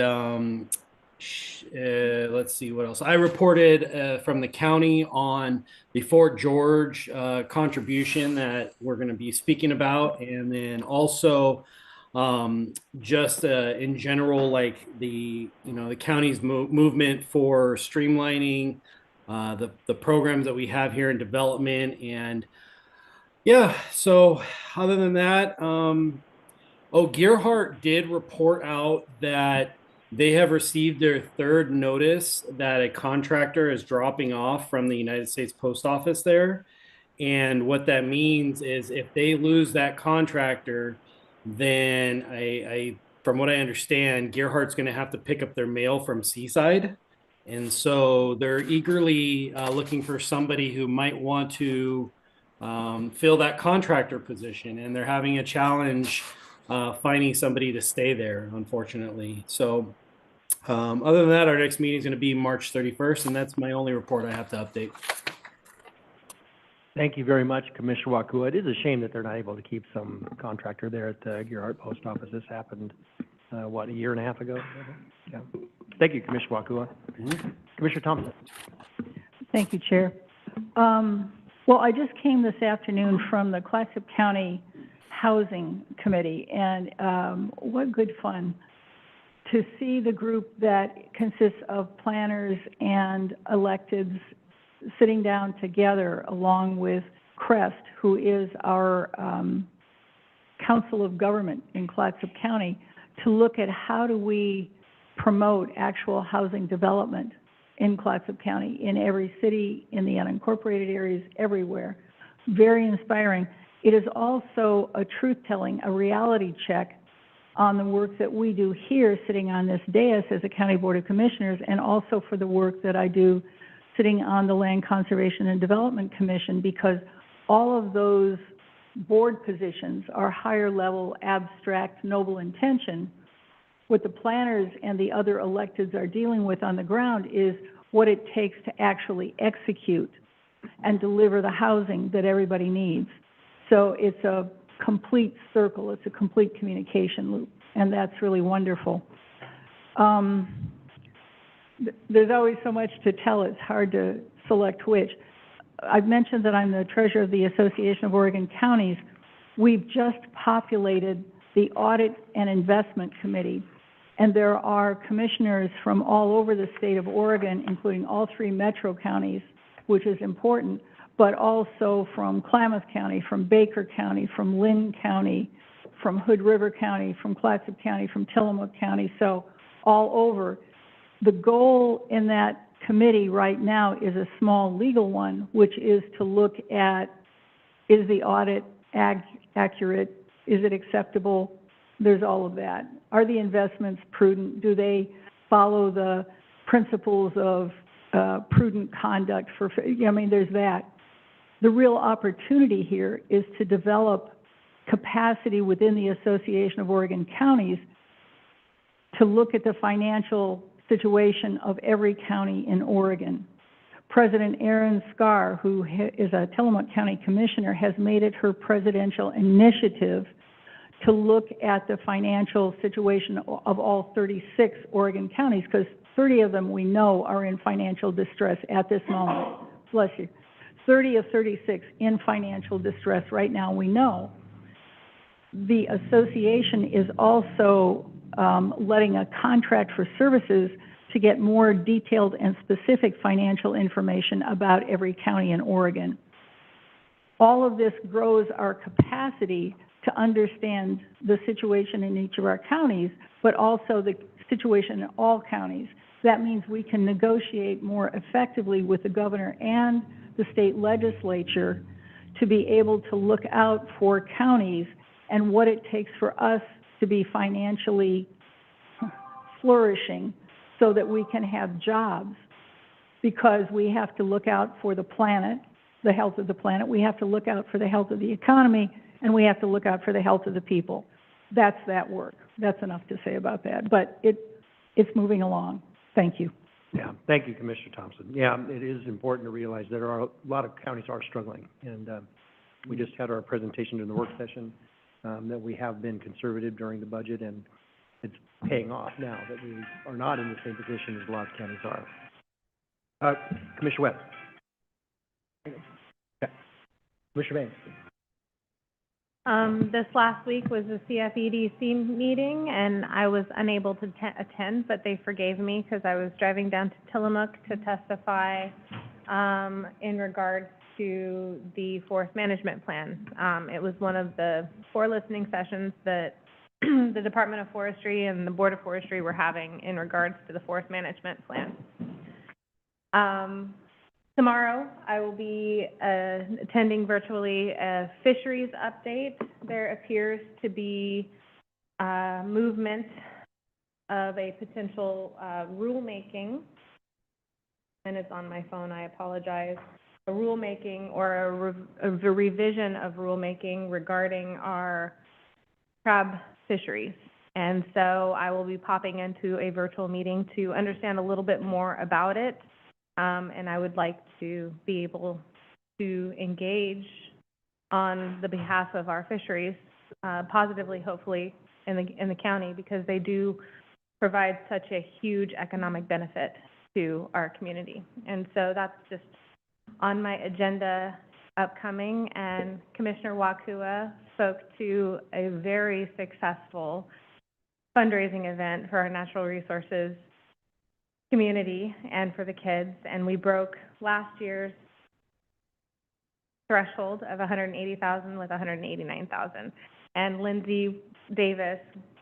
let's see what else. I reported from the county on the Fort George contribution that we're going to be speaking about, and then also just in general, like the county's movement for streamlining the programs that we have here in development. And yeah, so other than that, Gearhart did report out that they have received their third notice that a contractor is dropping off from the United States Post Office there. And what that means is if they lose that contractor, then from what I understand, Gearhart's going to have to pick up their mail from Seaside. And so they're eagerly looking for somebody who might want to fill that contractor position. And they're having a challenge finding somebody to stay there, unfortunately. So other than that, our next meeting is going to be March 31st, and that's my only report I have to update. Thank you very much, Commissioner Wakua. It is a shame that they're not able to keep some contractor there at the Gearhart Post Office. This happened, a year and a half ago? Yeah. Thank you, Commissioner Wakua. Commissioner Thompson. Thank you, Chair. Well, I just came this afternoon from the Clatsop County Housing Committee, and what good fun to see the group that consists of planners and electeds sitting down together along with Crest, who is our Council of Government in Clatsop County, to look at how do we promote actual housing development in Clatsop County, in every city, in the unincorporated areas, everywhere. Very inspiring. It is also a truth-telling, a reality check on the work that we do here, sitting on this dais as a County Board of Commissioners, and also for the work that I do sitting on the Land Conservation and Development Commission, because all of those board positions are higher level, abstract, noble intention. What the planners and the other electeds are dealing with on the ground is what it takes to actually execute and deliver the housing that everybody needs. So it's a complete circle, it's a complete communication loop, and that's really wonderful. There's always so much to tell, it's hard to select which. I've mentioned that I'm the treasurer of the Association of Oregon Counties. We've just populated the Audit and Investment Committee, and there are commissioners from all over the state of Oregon, including all 3 metro counties, which is important, but also from Klamath County, from Baker County, from Lynn County, from Hood River County, from Clatsop County, from Tillamook County, so all over. The goal in that committee right now is a small legal one, which is to look at, is the audit accurate? Is it acceptable? There's all of that. Are the investments prudent? Do they follow the principles of prudent conduct for, there's that. The real opportunity here is to develop capacity within the Association of Oregon Counties to look at the financial situation of every county in Oregon. President Erin Scarr, who is a Tillamook County Commissioner, has made it her presidential initiative to look at the financial situation of all 36 Oregon counties, because 30 of them we know are in financial distress at this moment. Bless you. 30 of 36 in financial distress right now, we know. the association is also letting a contract for services to get more detailed and specific financial information about every county in Oregon. All of this grows our capacity to understand the situation in each of our counties, but also the situation in all counties. That means we can negotiate more effectively with the governor and the state legislature to be able to look out for counties and what it takes for us to be financially flourishing so that we can have jobs, because we have to look out for the planet, the health of the planet, we have to look out for the health of the economy, and we have to look out for the health of the people. That's that work. That's enough to say about that, but it's moving along. Thank you. Yeah, thank you, Commissioner Thompson. Yeah, it is important to realize that a lot of counties are struggling, and we just had our presentation in the work session that we have been conservative during the budget, and it's paying off now that we are not in the same position as a lot of counties are. Commissioner Webb. Okay. Commissioner Banks. This last week was the CFEDC meeting, and I was unable to attend, but they forgave me because I was driving down to Tillamook to testify in regards to the forest management plan. It was one of the 4 listening sessions that the Department of Forestry and the Board of Forestry were having in regards to the forest management plan. Tomorrow, I will be attending virtually a fisheries update. There appears to be movement of a potential rulemaking, and it's on my phone, I apologize, a rulemaking or a revision of rulemaking regarding our crab fisheries. And so I will be popping into a virtual meeting to understand a little bit more about it. And I would like to be able to engage on the behalf of our fisheries positively, hopefully, in the county, because they do provide such a huge economic benefit to our community. And so that's just on my agenda upcoming. And Commissioner Wakua spoke to a very successful fundraising event for our natural resources community and for the kids, and we broke last year's threshold of 180,000 with 189,000. And Lindsay Davis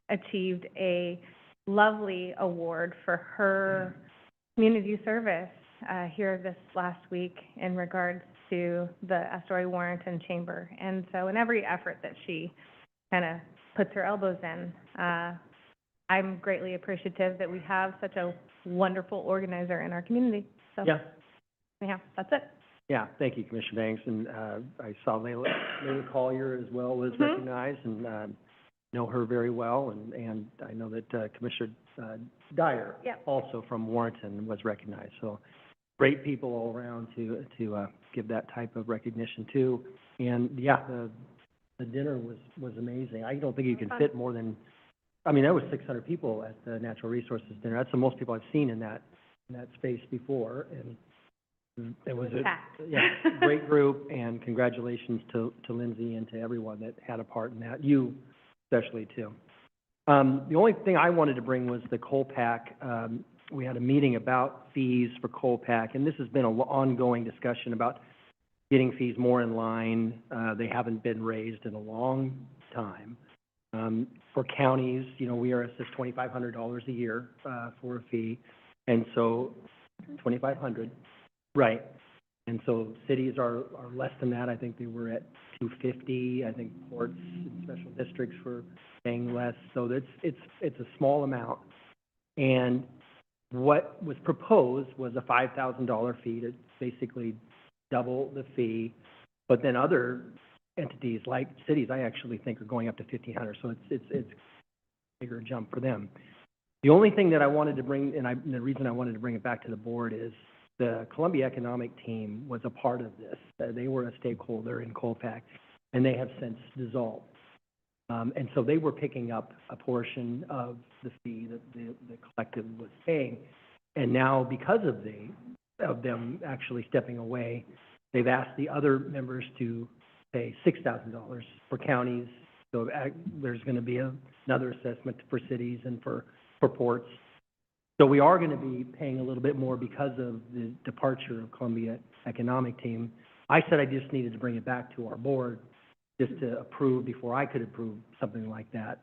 achieved a lovely award for her community service here this last week in regards to the Astoria Warrenton Chamber. And so in every effort that she kind of puts her elbows in, I'm greatly appreciative that we have such a wonderful organizer in our community. So, Yeah. Yeah, that's it. Yeah, thank you, Commissioner Banks, and I saw Layla Collier as well was recognized, and know her very well, and I know that Commissioner Dyer, also from Warrenton, was recognized. So great people all around to give that type of recognition to. And yeah, the dinner was amazing. I don't think you can fit more than, I mean, there was 600 people at the Natural Resources dinner. That's the most people I've seen in that space before, and it was a great group, and congratulations to Lindsay and to everyone that had a part in that, you especially too. The only thing I wanted to bring was the coal pack. We had a meeting about fees for coal pack, and this has been an ongoing discussion about getting fees more in line. They haven't been raised in a long time. For counties, you know, we are assessed $2,500 a year for a fee, and so $2,500, right? And so cities are less than that. I think they were at $250. I think courts and special districts were paying less. So it's a small amount. And what was proposed was a $5,000 fee to basically double the fee, but then other entities like cities, I actually think, are going up to $1,500. So it's a bigger jump for them. The only thing that I wanted to bring, and the reason I wanted to bring it back to the board, is the Columbia Economic Team was a part of this. They were a stakeholder in COLPAC, and they have since dissolved. And so they were picking up a portion of the fee that the collective was paying. And now, because of them actually stepping away, they've asked the other members to pay $6,000 for counties So there's going to be another assessment for cities and for ports. So we are going to be paying a little bit more because of the departure of Columbia Economic Team. I said I just needed to bring it back to our board just to approve before I could approve something like that.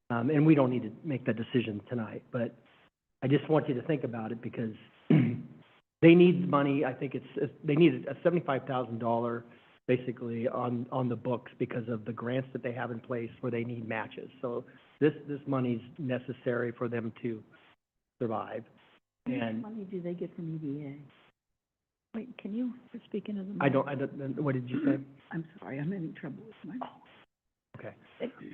And we don't need to make that decision tonight, but I just want you to think about it because they need money. I think they need a $75,000 basically on the books because of the grants that they have in place where they need matches. So this money's necessary for them to survive. And How much money do they get from EDA? Wait, can you speak into the mic? I don't, what did you say? I'm sorry, I'm having trouble with my. Okay.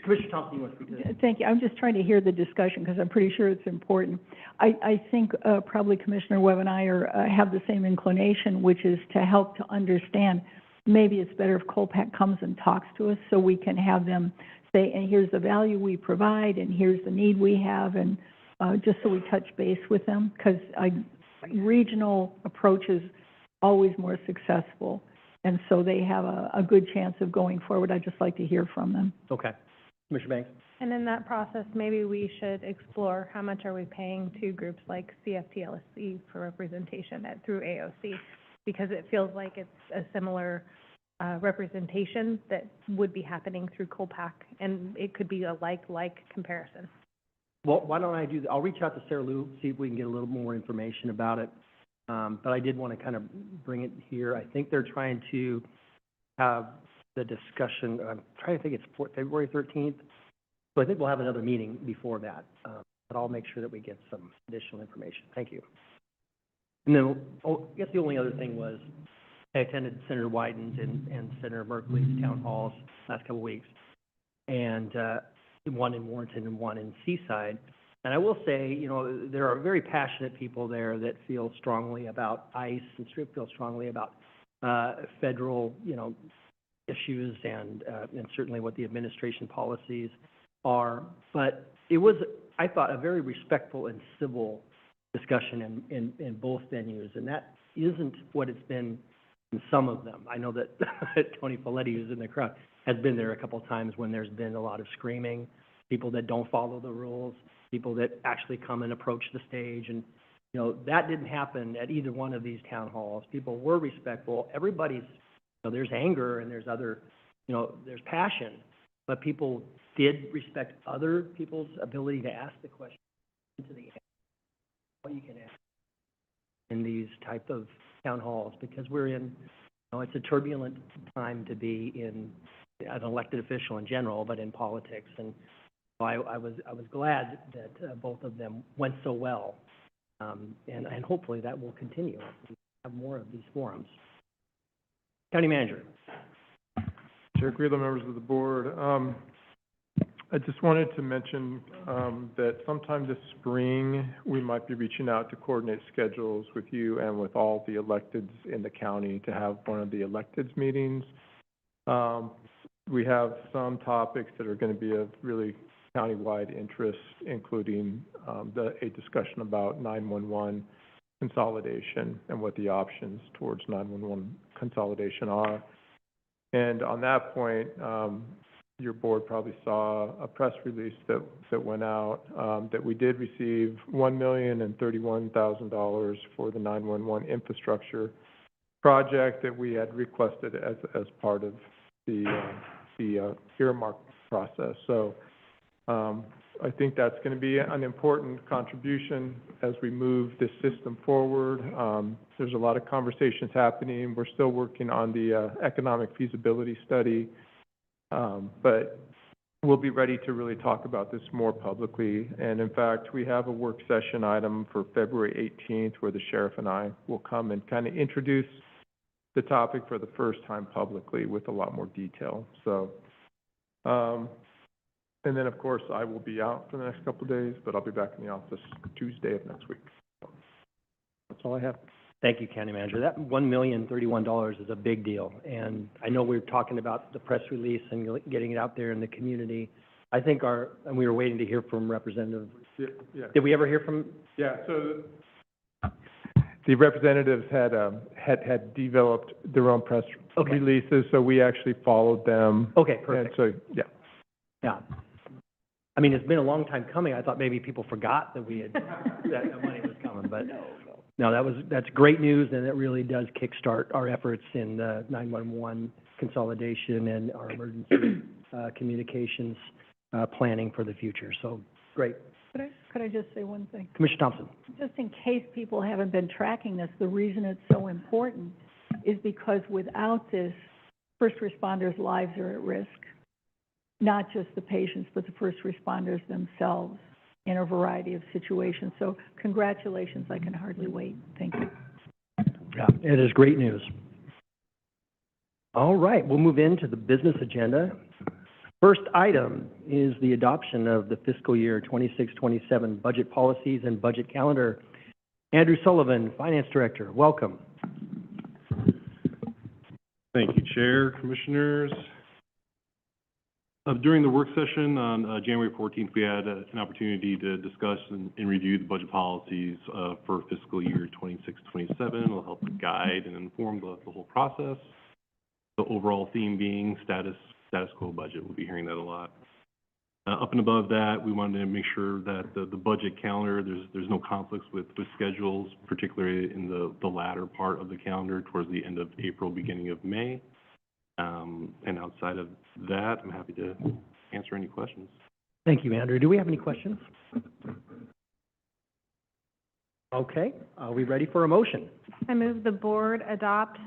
Commissioner Thompson, you want to speak to that? Thank you. I'm just trying to hear the discussion because I'm pretty sure it's important. I think probably Commissioner Webb and I have the same inclination, which is to help to understand. Maybe it's better if Colpac comes and talks to us so we can have them say, and here's the value we provide, and here's the need we have, and just so we touch base with them, because regional approach is always more successful, and so they have a good chance of going forward. I'd just like to hear from them. Okay. Commissioner Banks? And in that process, maybe we should explore how much are we paying to groups like CFTLSC for representation through AOC, because it feels like it's a similar representation that would be happening through Colpac, and it could be a like comparison. Well, why don't I do that? I'll reach out to Sarah Lou, see if we can get a little more information about it. But I did want to kind of bring it here. I think they're trying to have the discussion, I'm trying to think it's February 13th. So I think we'll have another meeting before that. But I'll make sure that we get some additional information. Thank you. And then, I guess the only other thing was, I attended Senator Wyden's and Senator Merkley's town halls last couple of weeks. And one in Warrenton and one in Seaside. And I will say, you know, there are very passionate people there that feel strongly about ICE and feel strongly about federal, you know, issues and certainly what the administration policies are. But it was, I thought, a very respectful and civil discussion in both venues. And that isn't what it's been in some of them. I know that Tony Folletti, who's in the crowd, has been there a couple of times when there's been a lot of screaming, people that don't follow the rules, people that actually come and approach the stage. And, you know, that didn't happen at either one of these town halls. People were respectful. Everybody's, you know, there's anger and there's other, you know, there's passion, but people did respect other people's ability to ask the question to the end. What you can ask in these type of town halls, because we're in, you know, it's a turbulent time to be in as an elected official in general, but in politics. And I was glad that both of them went so well, and hopefully that will continue. We have more of these forums. County Manager. Chair Grillo, members of the board. I just wanted to mention that sometime this spring, we might be reaching out to coordinate schedules with you and with all the electeds in the county to have one of the electeds meetings. We have some topics that are going to be of really countywide interest, including a discussion about 911 consolidation and what the options towards 911 consolidation are. And on that point, your board probably saw a press release that went out that we did receive $1,031,000 for the 911 infrastructure project that we had requested as part of the earmark process. So I think that's going to be an important contribution as we move this system forward. There's a lot of conversations happening. We're still working on the economic feasibility study, but we'll be ready to really talk about this more publicly. And in fact, we have a work session item for February 18th where the sheriff and I will come and kind of introduce the topic for the first time publicly with a lot more detail. So, and then of course I will be out for the next couple of days, but I'll be back in the office Tuesday of next week. That's all I have. Thank you, County Manager. That $1,031 is a big deal. And I know we were talking about the press release and getting it out there in the community. I think and we were waiting to hear from Representative. Yeah. Did we ever hear from? Yeah, so the representatives had developed their own press releases, so we actually followed them. Okay, perfect. And so, yeah. Yeah. I mean, it's been a long time coming. I thought maybe people forgot that we had, that money was coming, but no, that's great news, and it really does kickstart our efforts in the 911 consolidation and our emergency communications planning for the future. So, great. Could I just say one thing? Commissioner Thompson. Just in case people haven't been tracking this, the reason it's so important is because without this, first responders' lives are at risk. Not just the patients, but the first responders themselves in a variety of situations. So congratulations, I can hardly wait. Thank you. Yeah, it is great news. All right, we'll move into the business agenda. First item is the adoption of the fiscal year 26-27 budget policies and budget calendar. Andrew Sullivan, Finance Director, welcome. Thank you, Chair, Commissioners. During the work session on January 14th, we had an opportunity to discuss and review the budget policies for fiscal year 26-27. It'll help guide and inform the whole process. The overall theme being status quo budget. We'll be hearing that a lot. Up and above that, we wanted to make sure that the budget calendar, there's no conflicts with schedules, particularly in the latter part of the calendar towards the end of April, beginning of May. And outside of that, I'm happy to answer any questions. Thank you, Andrew. Do we have any questions? Okay, are we ready for a motion? I move the board adopt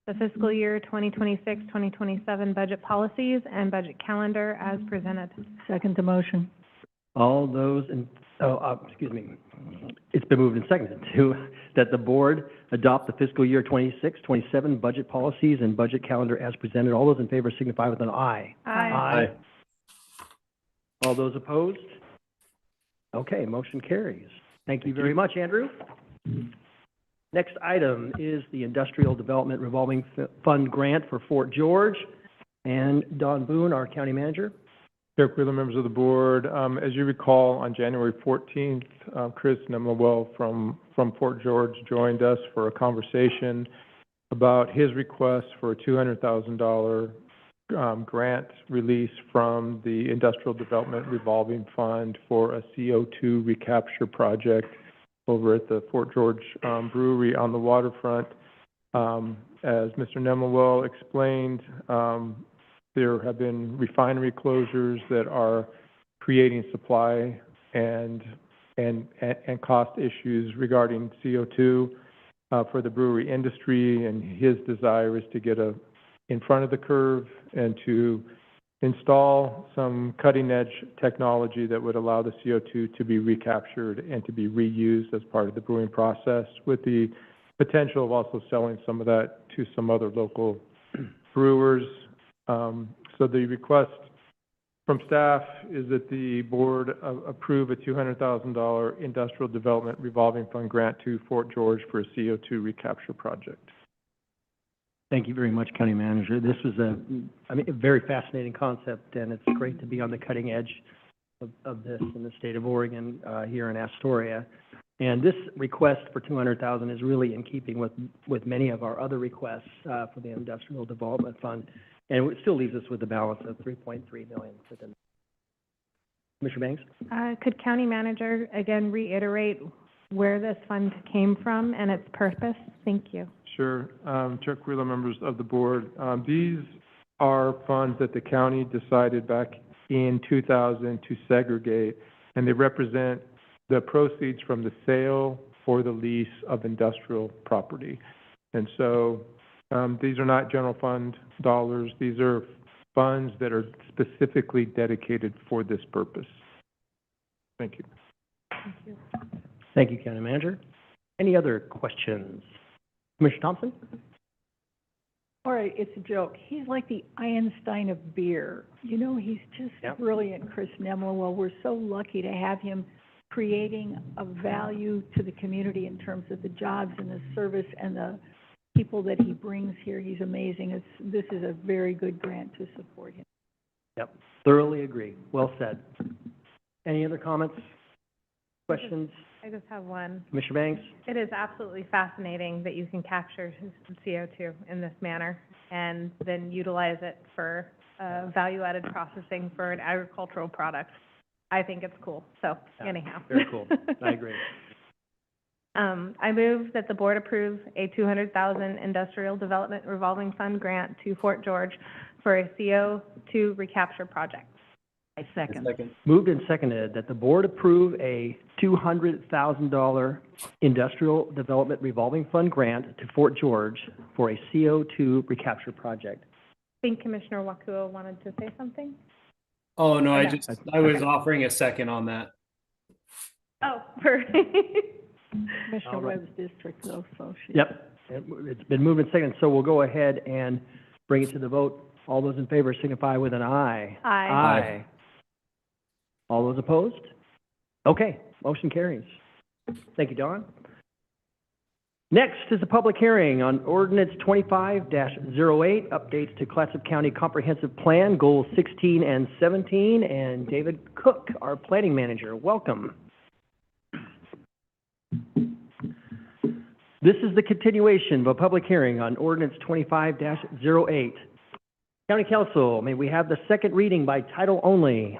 the fiscal year 2026-2027 budget policies and budget calendar as presented. Second the motion. All those in, excuse me. It's been moved and seconded that the board adopt the fiscal year 26-27 budget policies and budget calendar as presented. All those in favor signify with an aye. Aye. All those opposed? Okay, motion carries. Thank you very much, Andrew. Next item is the Industrial Development Revolving Fund Grant for Fort George. And Don Boone, our county manager. Chair Quiller, members of the board, as you recall, on January 14th, Chris Nemlewell from Fort George joined us for a conversation about his request for a $200,000 grant release from the Industrial Development Revolving Fund for a CO2 recapture project over at the Fort George Brewery on the waterfront. As Mr. Nemlewell explained, there have been refinery closures that are creating supply and cost issues regarding CO2 for the brewery industry, and his desire is to get in front of the curve and to install some cutting-edge technology that would allow the CO2 to be recaptured and to be reused as part of the brewing process, with the potential of also selling some of that to some other local brewers. So the request from staff is that the board approve a $200,000 Industrial Development Revolving Fund grant to Fort George for a CO2 recapture project. Thank you very much, County Manager. This was a very fascinating concept, and it's great to be on the cutting edge of this in the state of Oregon, here in Astoria. And this request for $200,000 is really in keeping with many of our other requests for the Industrial Development Fund, and it still leaves us with a balance of $3.3 million within. Commissioner Banks? Could County Manager again reiterate where this fund came from and its purpose? Thank you. Sure. Chair Quiller, members of the board, these are funds that the county decided back in 2000 to segregate, and they represent the proceeds from the sale or the lease of industrial property. And so these are not general fund dollars. These are funds that are specifically dedicated for this purpose. Thank you. Thank you. Thank you, County Manager. Any other questions? Commissioner Thompson? All right, it's a joke. He's like the Einstein of beer. You know, he's just brilliant, Chris Nemlewell. We're so lucky to have him creating a value to the community in terms of the jobs and the service and the people that he brings here. He's amazing. This is a very good grant to support him. Yep, thoroughly agree. Well said. Any other comments, questions? I just have one. Commissioner Banks? It is absolutely fascinating that you can capture CO2 in this manner and then utilize it for value-added processing for an agricultural product. I think it's cool, so Yeah, anyhow. Very cool. I agree. I move that the board approve a $200,000 industrial development revolving fund grant to Fort George for a CO2 recapture project. I second. Moved and seconded that the board approve a $200,000 industrial development revolving fund grant to Fort George for a CO2 recapture project. I think Commissioner Wakua wanted to say something? Oh, no, Yeah. I was offering a second on that. Oh, perfect. Commissioner All right. Webb's district though, so she. Yep, it's been moved and seconded, so we'll go ahead and bring it to the vote. All those in favor signify with an aye. Aye. Aye. All those opposed? Okay, motion carries. Thank you, Don. Next is a public hearing on ordinance 25-08, updates to Clatsop County Comprehensive Plan, Goals 16 and 17, and David Cook, our planning manager. Welcome. This is the continuation of a public hearing on ordinance 25-08. County Council, may we have the second reading by title only?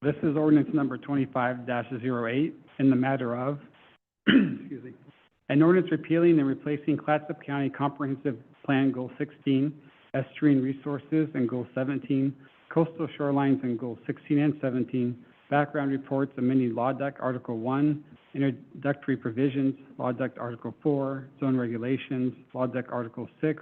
This is ordinance number 25-08 in the matter of, excuse me, an ordinance repealing and replacing Clatsop County Comprehensive Plan Goal 16, estuarine resources, and Goal 17, coastal shorelines, and Goals 16 and 17, background reports, amending Law Doc Article 1, introductory provisions, Law Doc Article 4, zone regulations, Law Doc Article 6,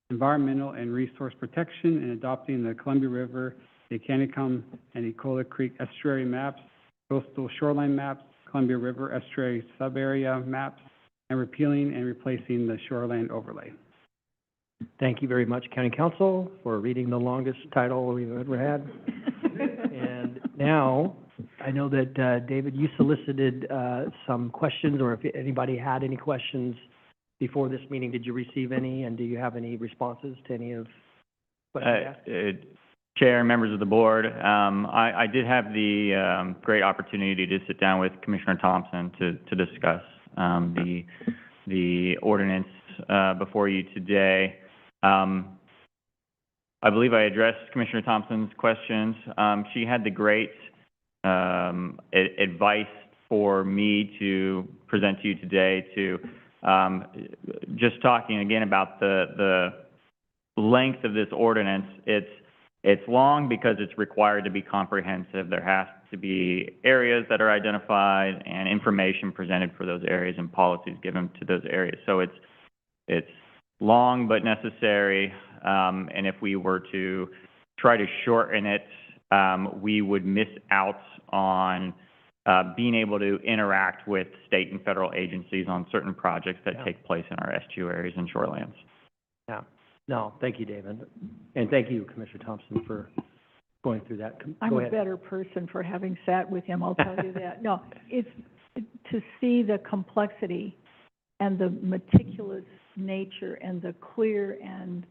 environmental and resource protection, and adopting the Columbia River, the Canicum, and Ecola Creek estuary maps, coastal shoreline maps, Columbia River estuary sub-area maps, and repealing and replacing the shoreline overlay. Thank you very much, County Council, for reading the longest title we've ever had. And now, I know that, David, you solicited some questions, or if anybody had any questions before this meeting, did you receive any, and do you have any responses to any of what I asked? Chair, members of the board, I did have the great opportunity to sit down with Commissioner Thompson to discuss the ordinance before you today. I believe I addressed Commissioner Thompson's questions. She had the great advice for me to present to you today to just talking again about the length of this ordinance. It's long because it's required to be comprehensive. There has to be areas that are identified and information presented for those areas and policies given to those areas. So it's long but necessary, and if we were to try to shorten it, we would miss out on being able to interact with state and federal agencies on certain projects that take place in our estuaries and shorelands. Yeah. No, thank you, David. And thank you, Commissioner Thompson, for going through that. I'm Go a ahead. better person for having sat with him, I'll tell you that. No, it's to see the complexity and the meticulous nature and the clear and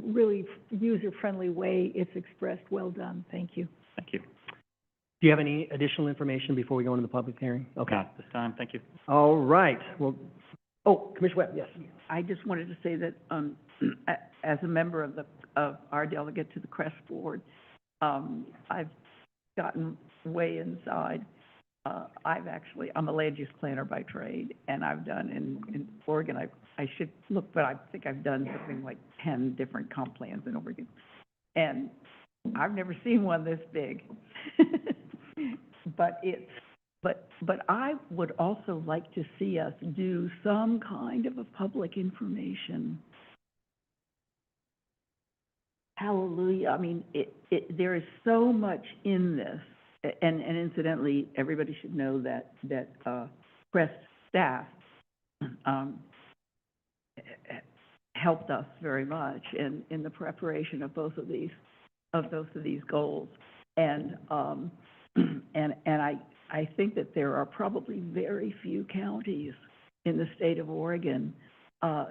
really user-friendly way it's expressed. Well done. Thank you. Thank you. Do you have any additional information before we go into the public hearing? Okay. Not this time. Thank you. All right. Well, Commissioner Webb, yes. I just wanted to say that, as a member of our delegate to the CREST board, I've gotten way inside. I'm a land use planner by trade, and I've done in Oregon, I should look, but I think I've done something like 10 different comp plans in Oregon. And I've never seen one this big. But I would also like to see us do some kind of a public information. Hallelujah. I mean, there is so much in this. And incidentally, everybody should know that CREST staff helped us very much in the preparation of both of these goals. And I think that there are probably very few counties in the state of Oregon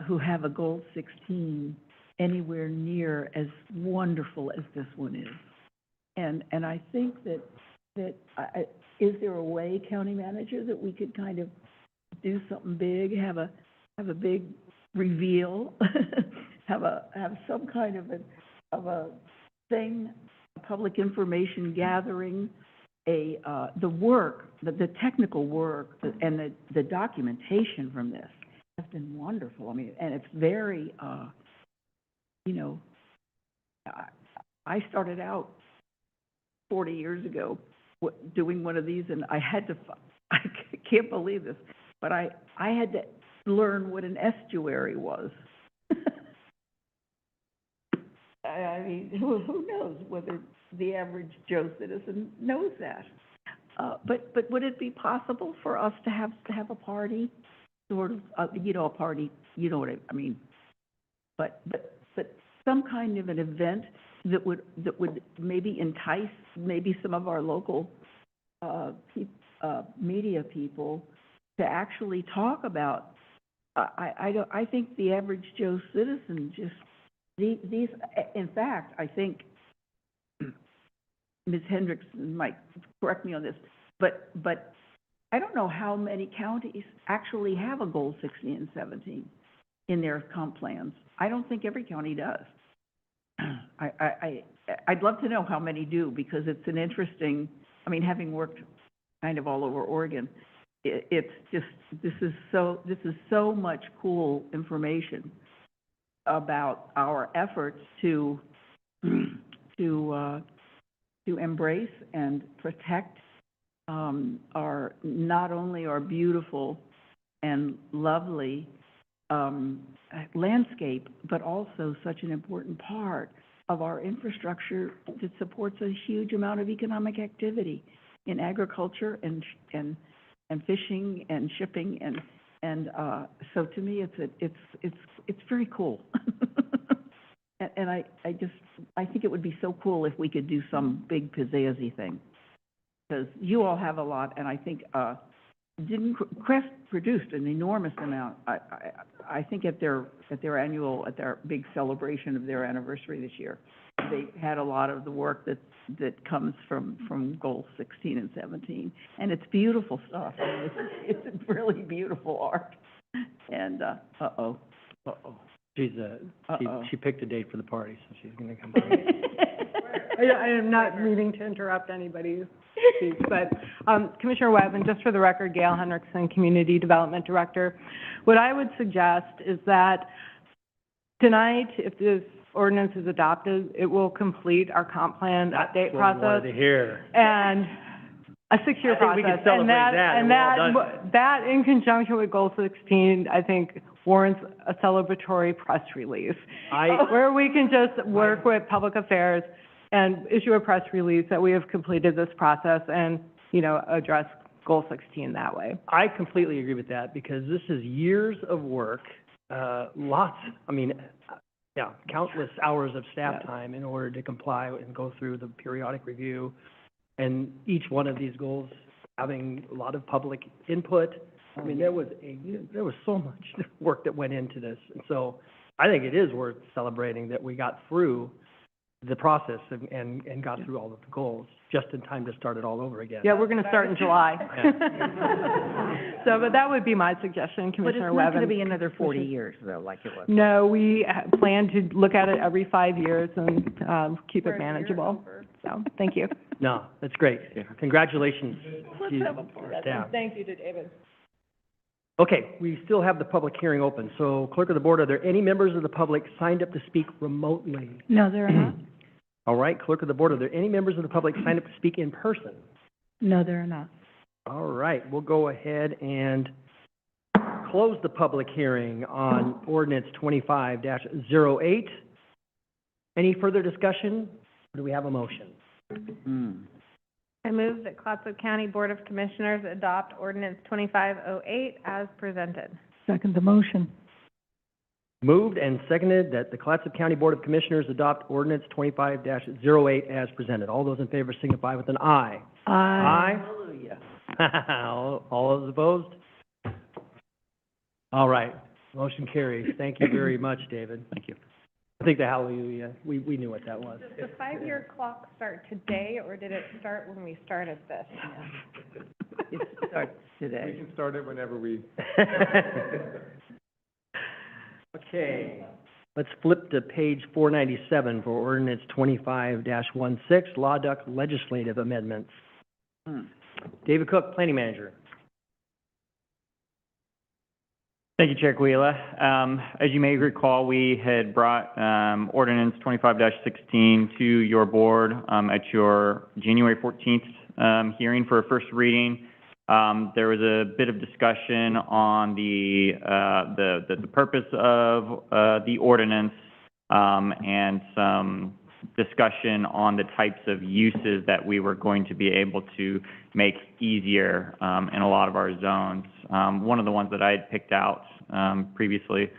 who have a Goal 16 anywhere near as wonderful as this one is. And I think that is there a way, County Manager, that we could kind of do something big, have a big reveal, have some kind of a thing, public information gathering, the work, the technical work and the documentation from this has been wonderful. I mean, and it's very, you know, I started out 40 years ago doing one of these, and I had to, I can't believe this, but I had to learn what an estuary was. I mean, who knows whether the average Joe citizen knows that? But would it be possible for us to have a party, sort of, you know, a party, you know what I mean? But some kind of an event that would maybe entice maybe some of our local media people to actually talk about. I think the average Joe citizen just these. In fact, I think Ms. Hendrickson might correct me on this, but I don't know how many counties actually have a goal 16 and 17 in their comp plans. I don't think every county does. I'd love to know how many do, because it's an interesting, I mean, having worked kind of all over Oregon, it's just, this is so much cool information about our efforts to embrace and protect our, not only our beautiful and lovely landscape, but also such an important part of our infrastructure that supports a huge amount of economic activity in agriculture and fishing and shipping, and so to me it's very cool. And I think it would be so cool if we could do some big pizzazzy thing, because you all have a lot, and I think Crest produced an enormous amount. I think at their big celebration of their anniversary this year, they had a lot of the work that comes from goals 16 and 17, and it's beautiful stuff. I mean, it's really beautiful art. And She picked a date for the party, so she's gonna come by. I am not meaning to interrupt anybody's speech, but Commissioner Webb, and just for the record, Gail Henriksen, Community Development Director, what I would suggest is that tonight, if this ordinance is adopted, it will complete our comp plan update process. That's what we wanted to hear. And a 6-year process. I think we can celebrate that, and we're all done. That in conjunction with Goal 16, I think warrants a celebratory press release, where we can just work with public affairs and issue a press release that we have completed this process and, you know, address Goal 16 that way. I completely agree with that, because this is years of work, countless hours of staff time in order to comply and go through the periodic review. And each one of these goals having a lot of public input. I mean, there was so much work that went into this. And so I think it is worth celebrating that we got through the process and got through all of the goals just in time to start it all over again. Yeah, we're going to start in July. So, but that would be my suggestion, Commissioner Webb. But it's not going to be another 40 years, though, like it was. No, we plan to look at it every 5 years and keep it manageable. So, thank you. No, that's great. Congratulations to Let's have a party. staff. Thank you to David. Okay, we still have the public hearing open. So, Clerk of the Board, are there any members of the public signed up to speak remotely? No, there are not. All right, Clerk of the Board, are there any members of the public signed up to speak in person? No, there are not. All right, we'll go ahead and close the public hearing on ordinance 25-08. Any further discussion? Or do we have a motion? I move that Clatsop County Board of Commissioners adopt ordinance 2508 as presented. Second the motion. Moved and seconded that the Clatsop County Board of Commissioners adopt ordinance 25-08 as presented. All those in favor signify with an aye. Aye. Hallelujah. All those opposed? All right, motion carries. Thank you very much, David. Thank you. I think the hallelujah, we knew what that was. Does the 5-year clock start today, or did it start when we started this? It starts today. We can start it whenever we. Okay, Let's flip to page 497 for ordinance 25-16, Law Duck legislative amendments. David Cook, Planning Manager. Thank you, Chair Quila. As you may recall, we had brought ordinance 25-16 to your board at your January 14th hearing for a first reading. There was a bit of discussion on the purpose of the ordinance and some discussion on the types of uses that we were going to be able to make easier in a lot of our zones. One of the ones that I had picked out previously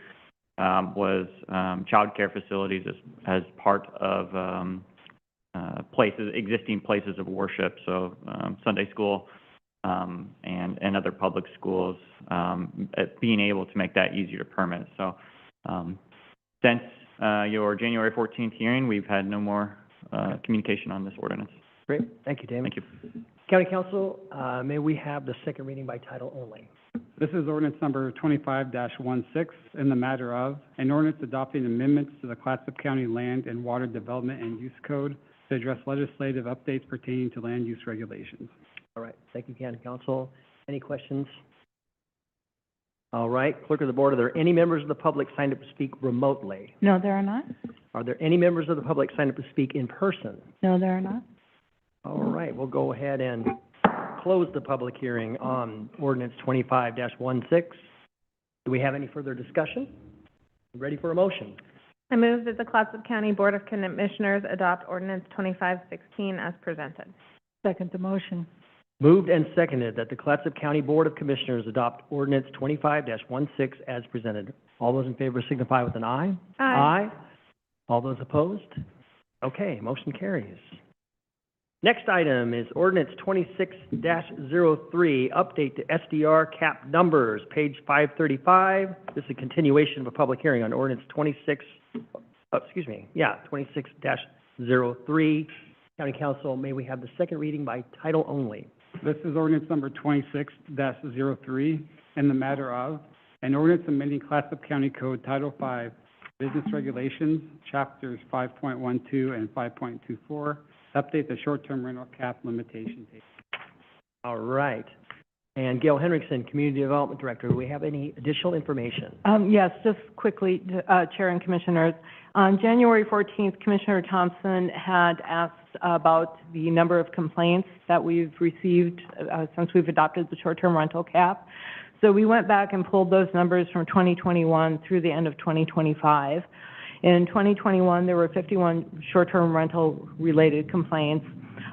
was childcare facilities as part of existing places of worship, so Sunday school and other public schools, being able to make that easier to permit. So since your January 14th hearing, we've had no more communication on this ordinance. Great, thank you, Damon. Thank you. County Council, may we have the second reading by title only? This is ordinance number 25-16 in the matter of an ordinance adopting amendments to the Clatsop County Land and Water Development and Use Code to address legislative updates pertaining to land use regulations. All right, thank you, County Council. Any questions? All right, Clerk of the Board, are there any members of the public signed up to speak remotely? No, there are not. Are there any members of the public signed up to speak in person? No, there are not. All right, we'll go ahead and close the public hearing on ordinance 25-16. Do we have any further discussion? Ready for a motion? I move that the Clatsop County Board of Commissioners adopt ordinance 25-16 as presented. Second the motion. Moved and seconded that the Clatsop County Board of Commissioners adopt ordinance 25-16 as presented. All those in favor signify with an aye. Aye. All those opposed? Okay, motion carries. Next item is ordinance 26-03, update to SDR cap numbers, page 535. This is a continuation of a public hearing on ordinance 26-03. County Council, may we have the second reading by title only? This is ordinance number 26-03 in the matter of an ordinance amending Clatsop County Code Title V, Business Regulations, Chapters 5.12 and 5.24, update the short-term rental cap limitation table. All right. And Gail Henriksen, Community Development Director, do we have any additional information? Yes, just quickly, Chair and Commissioners. On January 14th, Commissioner Thompson had asked about the number of complaints that we've received since we've adopted the short-term rental cap. So we went back and pulled those numbers from 2021 through the end of 2025. In 2021, there were 51 short-term rental-related complaints.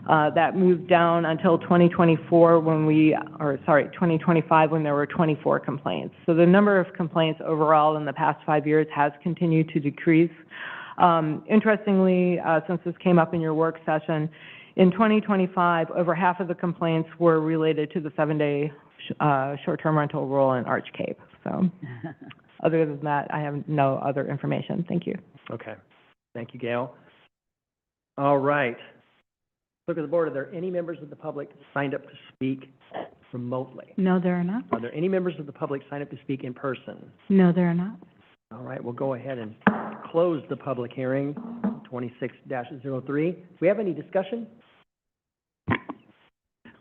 That moved down until 2024 2025 when there were 24 complaints. So the number of complaints overall in the past 5 years has continued to decrease. Interestingly, since this came up in your work session, in 2025, over half of the complaints were related to the 7-day short-term rental rule in Arch Cape. So other than that, I have no other information. Thank you. Okay. Thank you, Gail. All right. Clerk of the Board, are there any members of the public signed up to speak remotely? No, there are not. Are there any members of the public signed up to speak in person? No, there are not. All right, we'll go ahead and close the public hearing, 26-03. Do we have any discussion?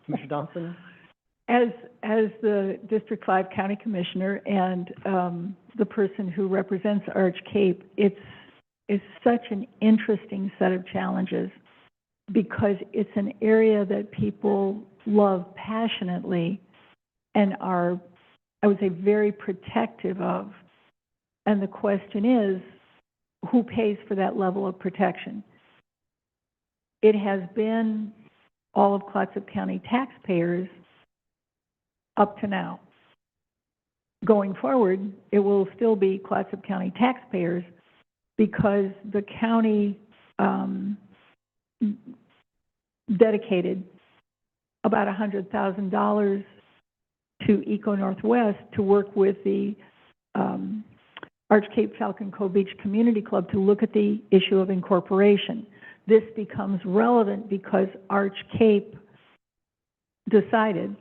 Commissioner Thompson? As the District 5 County Commissioner and the person who represents Arch Cape, it's such an interesting set of challenges because it's an area that people love passionately and are, I would say, very protective of. And the question is, who pays for that level of protection? It has been all of Clatsop County taxpayers up to now. Going forward, it will still be Clatsop County taxpayers because the county dedicated about $100,000 to Eco Northwest to work with the Arch Cape Falcon Cove Beach Community Club to look at the issue of incorporation. This becomes relevant because Arch Cape decided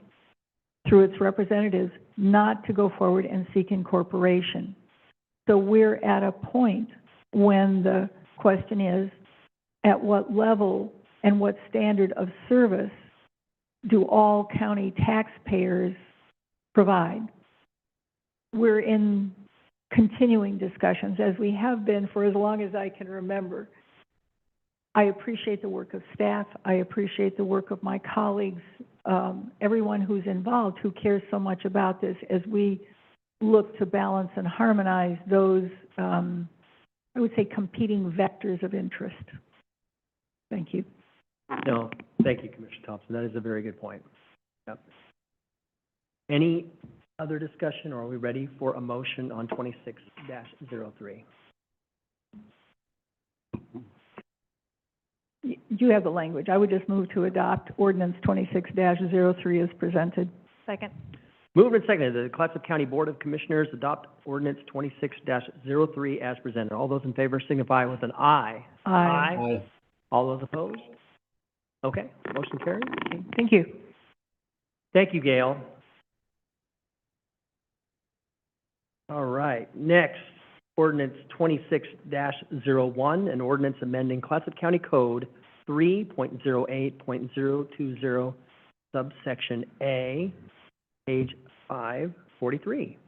through its representatives not to go forward and seek incorporation. So we're at a point when the question is, at what level and what standard of service do all county taxpayers provide? We're in continuing discussions, as we have been for as long as I can remember. I appreciate the work of staff. I appreciate the work of my colleagues, everyone who's involved, who cares so much about this as we look to balance and harmonize those, I would say, competing vectors of interest. Thank you. No, thank you, Commissioner Thompson. That is a very good point. Yep. Any other discussion, or are we ready for a motion on 26-03? You have the language. I would just move to adopt ordinance 26-03 as presented. Second. Moved and seconded, the Clatsop County Board of Commissioners adopt ordinance 26-03 as presented. All those in favor signify with an aye. Aye. All those opposed? Okay, motion carries. Thank you. Thank you, Gail. All right, next, ordinance 26-01, an ordinance amending Clatsop County Code 3.08.020, subsection A, page 543.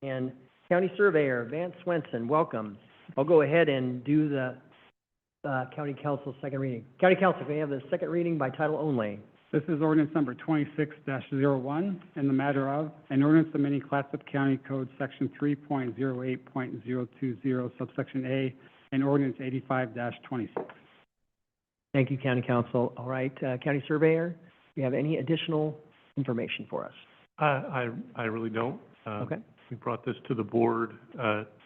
And County Surveyor Vance Swenson, welcome. I'll go ahead and do the County Council second reading. County Council, can we have the second reading by title only? This is ordinance number 26-01, in the matter of an ordinance amending Clatsop County Code Section 3.08.020, subsection A, and ordinance 85-26. Thank you, County Council. All right, County Surveyor, do you have any additional information for us? I really don't. Okay. We brought this to the board,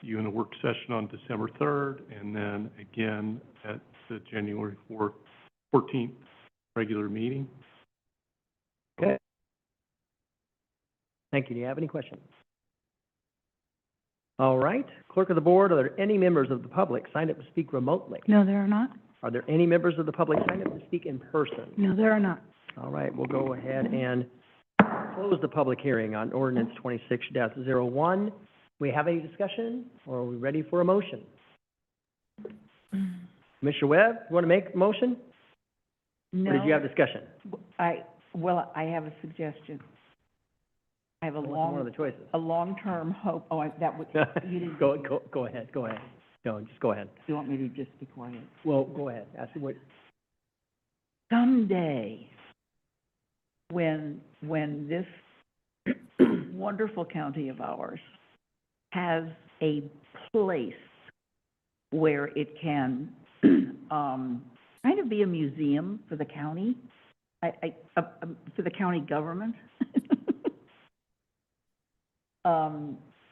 you in a work session on December 3rd, and then again at the January 14th regular meeting. Okay. Thank you. Do you have any questions? All right. Clerk of the board, are there any members of the public signed up to speak remotely? No, there are not. Are there any members of the public signed up to speak in person? No, there are not. All right, we'll go ahead and close the public hearing on ordinance 26-01. We have any discussion, or are we ready for a motion? Commissioner Webb, you want to make a motion? No. Or did you have discussion? I have a suggestion. I have a What's one of the choices? long-term hope, that would, you didn't. Go ahead. No, just go ahead. You want me to just be quiet? Well, go ahead. Ask me what. Someday, when this wonderful county of ours has a place where it can kind of be a museum for the county, for the county government.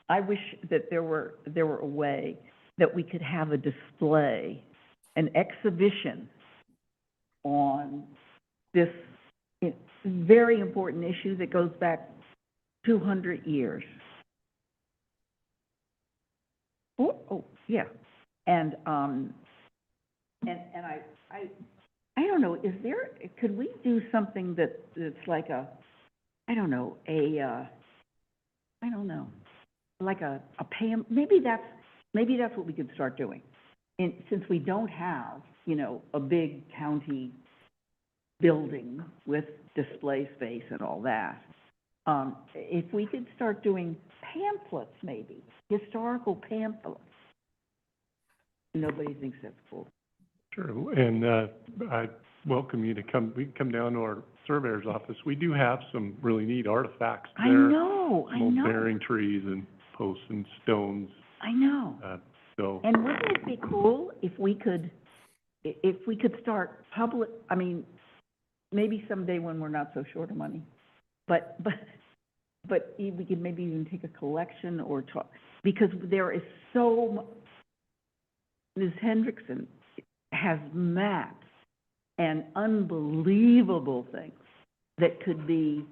I wish that there were a way that we could have a display, an exhibition on this very important issue that goes back 200 years. Yeah. And I don't know, could we do something that's like maybe that's what we could start doing. And since we don't have, a big county building with display space and all that, if we could start doing pamphlets, maybe, historical pamphlets. Nobody thinks that's cool. Sure, and I welcome you to come. We can come down to our surveyor's office. We do have some really neat artifacts there. I know. Old bearing trees and posts and stones. I know. And wouldn't it be cool if we could start maybe someday when we're not so short of money, but we could maybe even take a collection or talk, because there is Ms. Hendrickson has maps and unbelievable things that could be,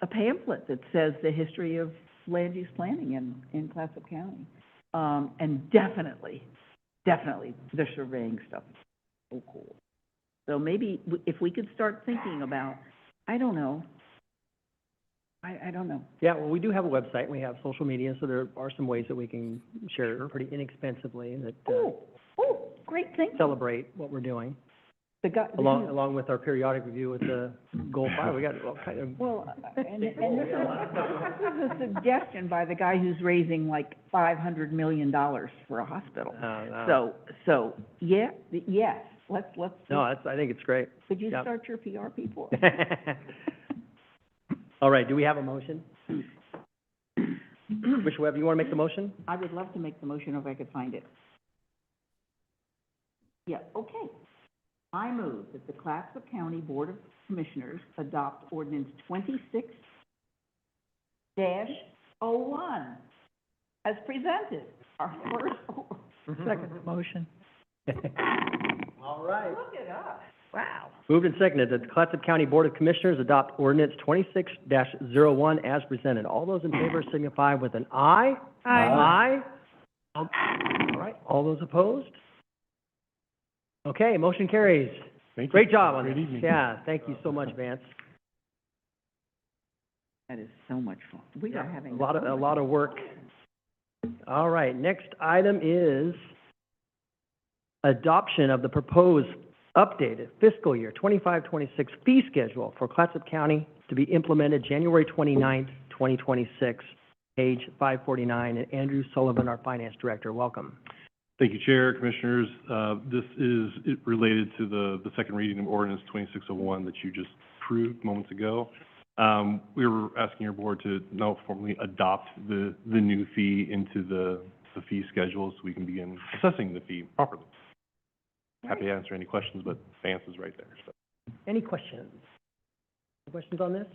a pamphlet that says the history of land use planning in Clatsop County. And definitely the surveying stuff is so cool. So maybe if we could start thinking about, I don't know, I don't know. Yeah, well, we do have a website, we have social media, so there are some ways that we can share pretty inexpensively that Great thing. celebrate what we're doing. The guy. Along with our periodic review with the goal 5, we got all kind of. Well, and this is a suggestion by the guy who's raising like $500 million for a hospital. No. So, yeah, yes, let's. No, I think it's great. Could you Yep. start your PR people? All right, do we have a motion? Commissioner Webb, you want to make the motion? I would love to make the motion if I could find it. Yeah, okay. I move that the Clatsop County Board of Commissioners adopt ordinance 26-01 as presented. Our first. Second motion. All right. Look it up. Wow. Moved and seconded that the Clatsop County Board of Commissioners adopt ordinance 26-01 as presented. All those in favor signify with an aye. Aye. All right, all those opposed? Okay, motion carries. Thank you. Great job on Great this. evening. Yeah, thank you so much, Vance. That is so much fun. We are having. A lot of work. All right, next item is adoption of the proposed updated fiscal year 25-26 fee schedule for Clatsop County to be implemented January 29th, 2026, page 549. And Andrew Sullivan, our finance director, welcome. Thank you, Chair, Commissioners. This is related to the second reading of ordinance 2601 that you just approved moments ago. We were asking your board to now formally adopt the new fee into the fee schedule so we can begin assessing the fee properly. Happy to answer any questions, but Vance is right there. So. Any questions? Questions on this?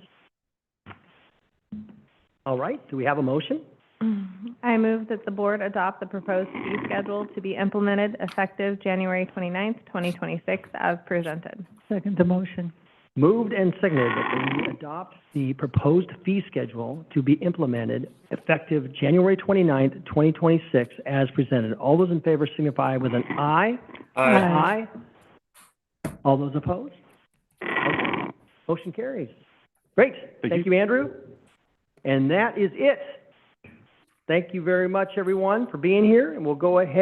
All right, do we have a motion? I move that the board adopt the proposed fee schedule to be implemented effective January 29th, 2026, as presented. Second the motion. Moved and seconded that we adopt the proposed fee schedule to be implemented effective January 29th, 2026, as presented. All those in favor signify with an aye. Aye. Aye. All those opposed? Okay. Motion carries. Great. Thank you, Andrew. And that is it. Thank you very much, everyone, for being here, and we'll go ahead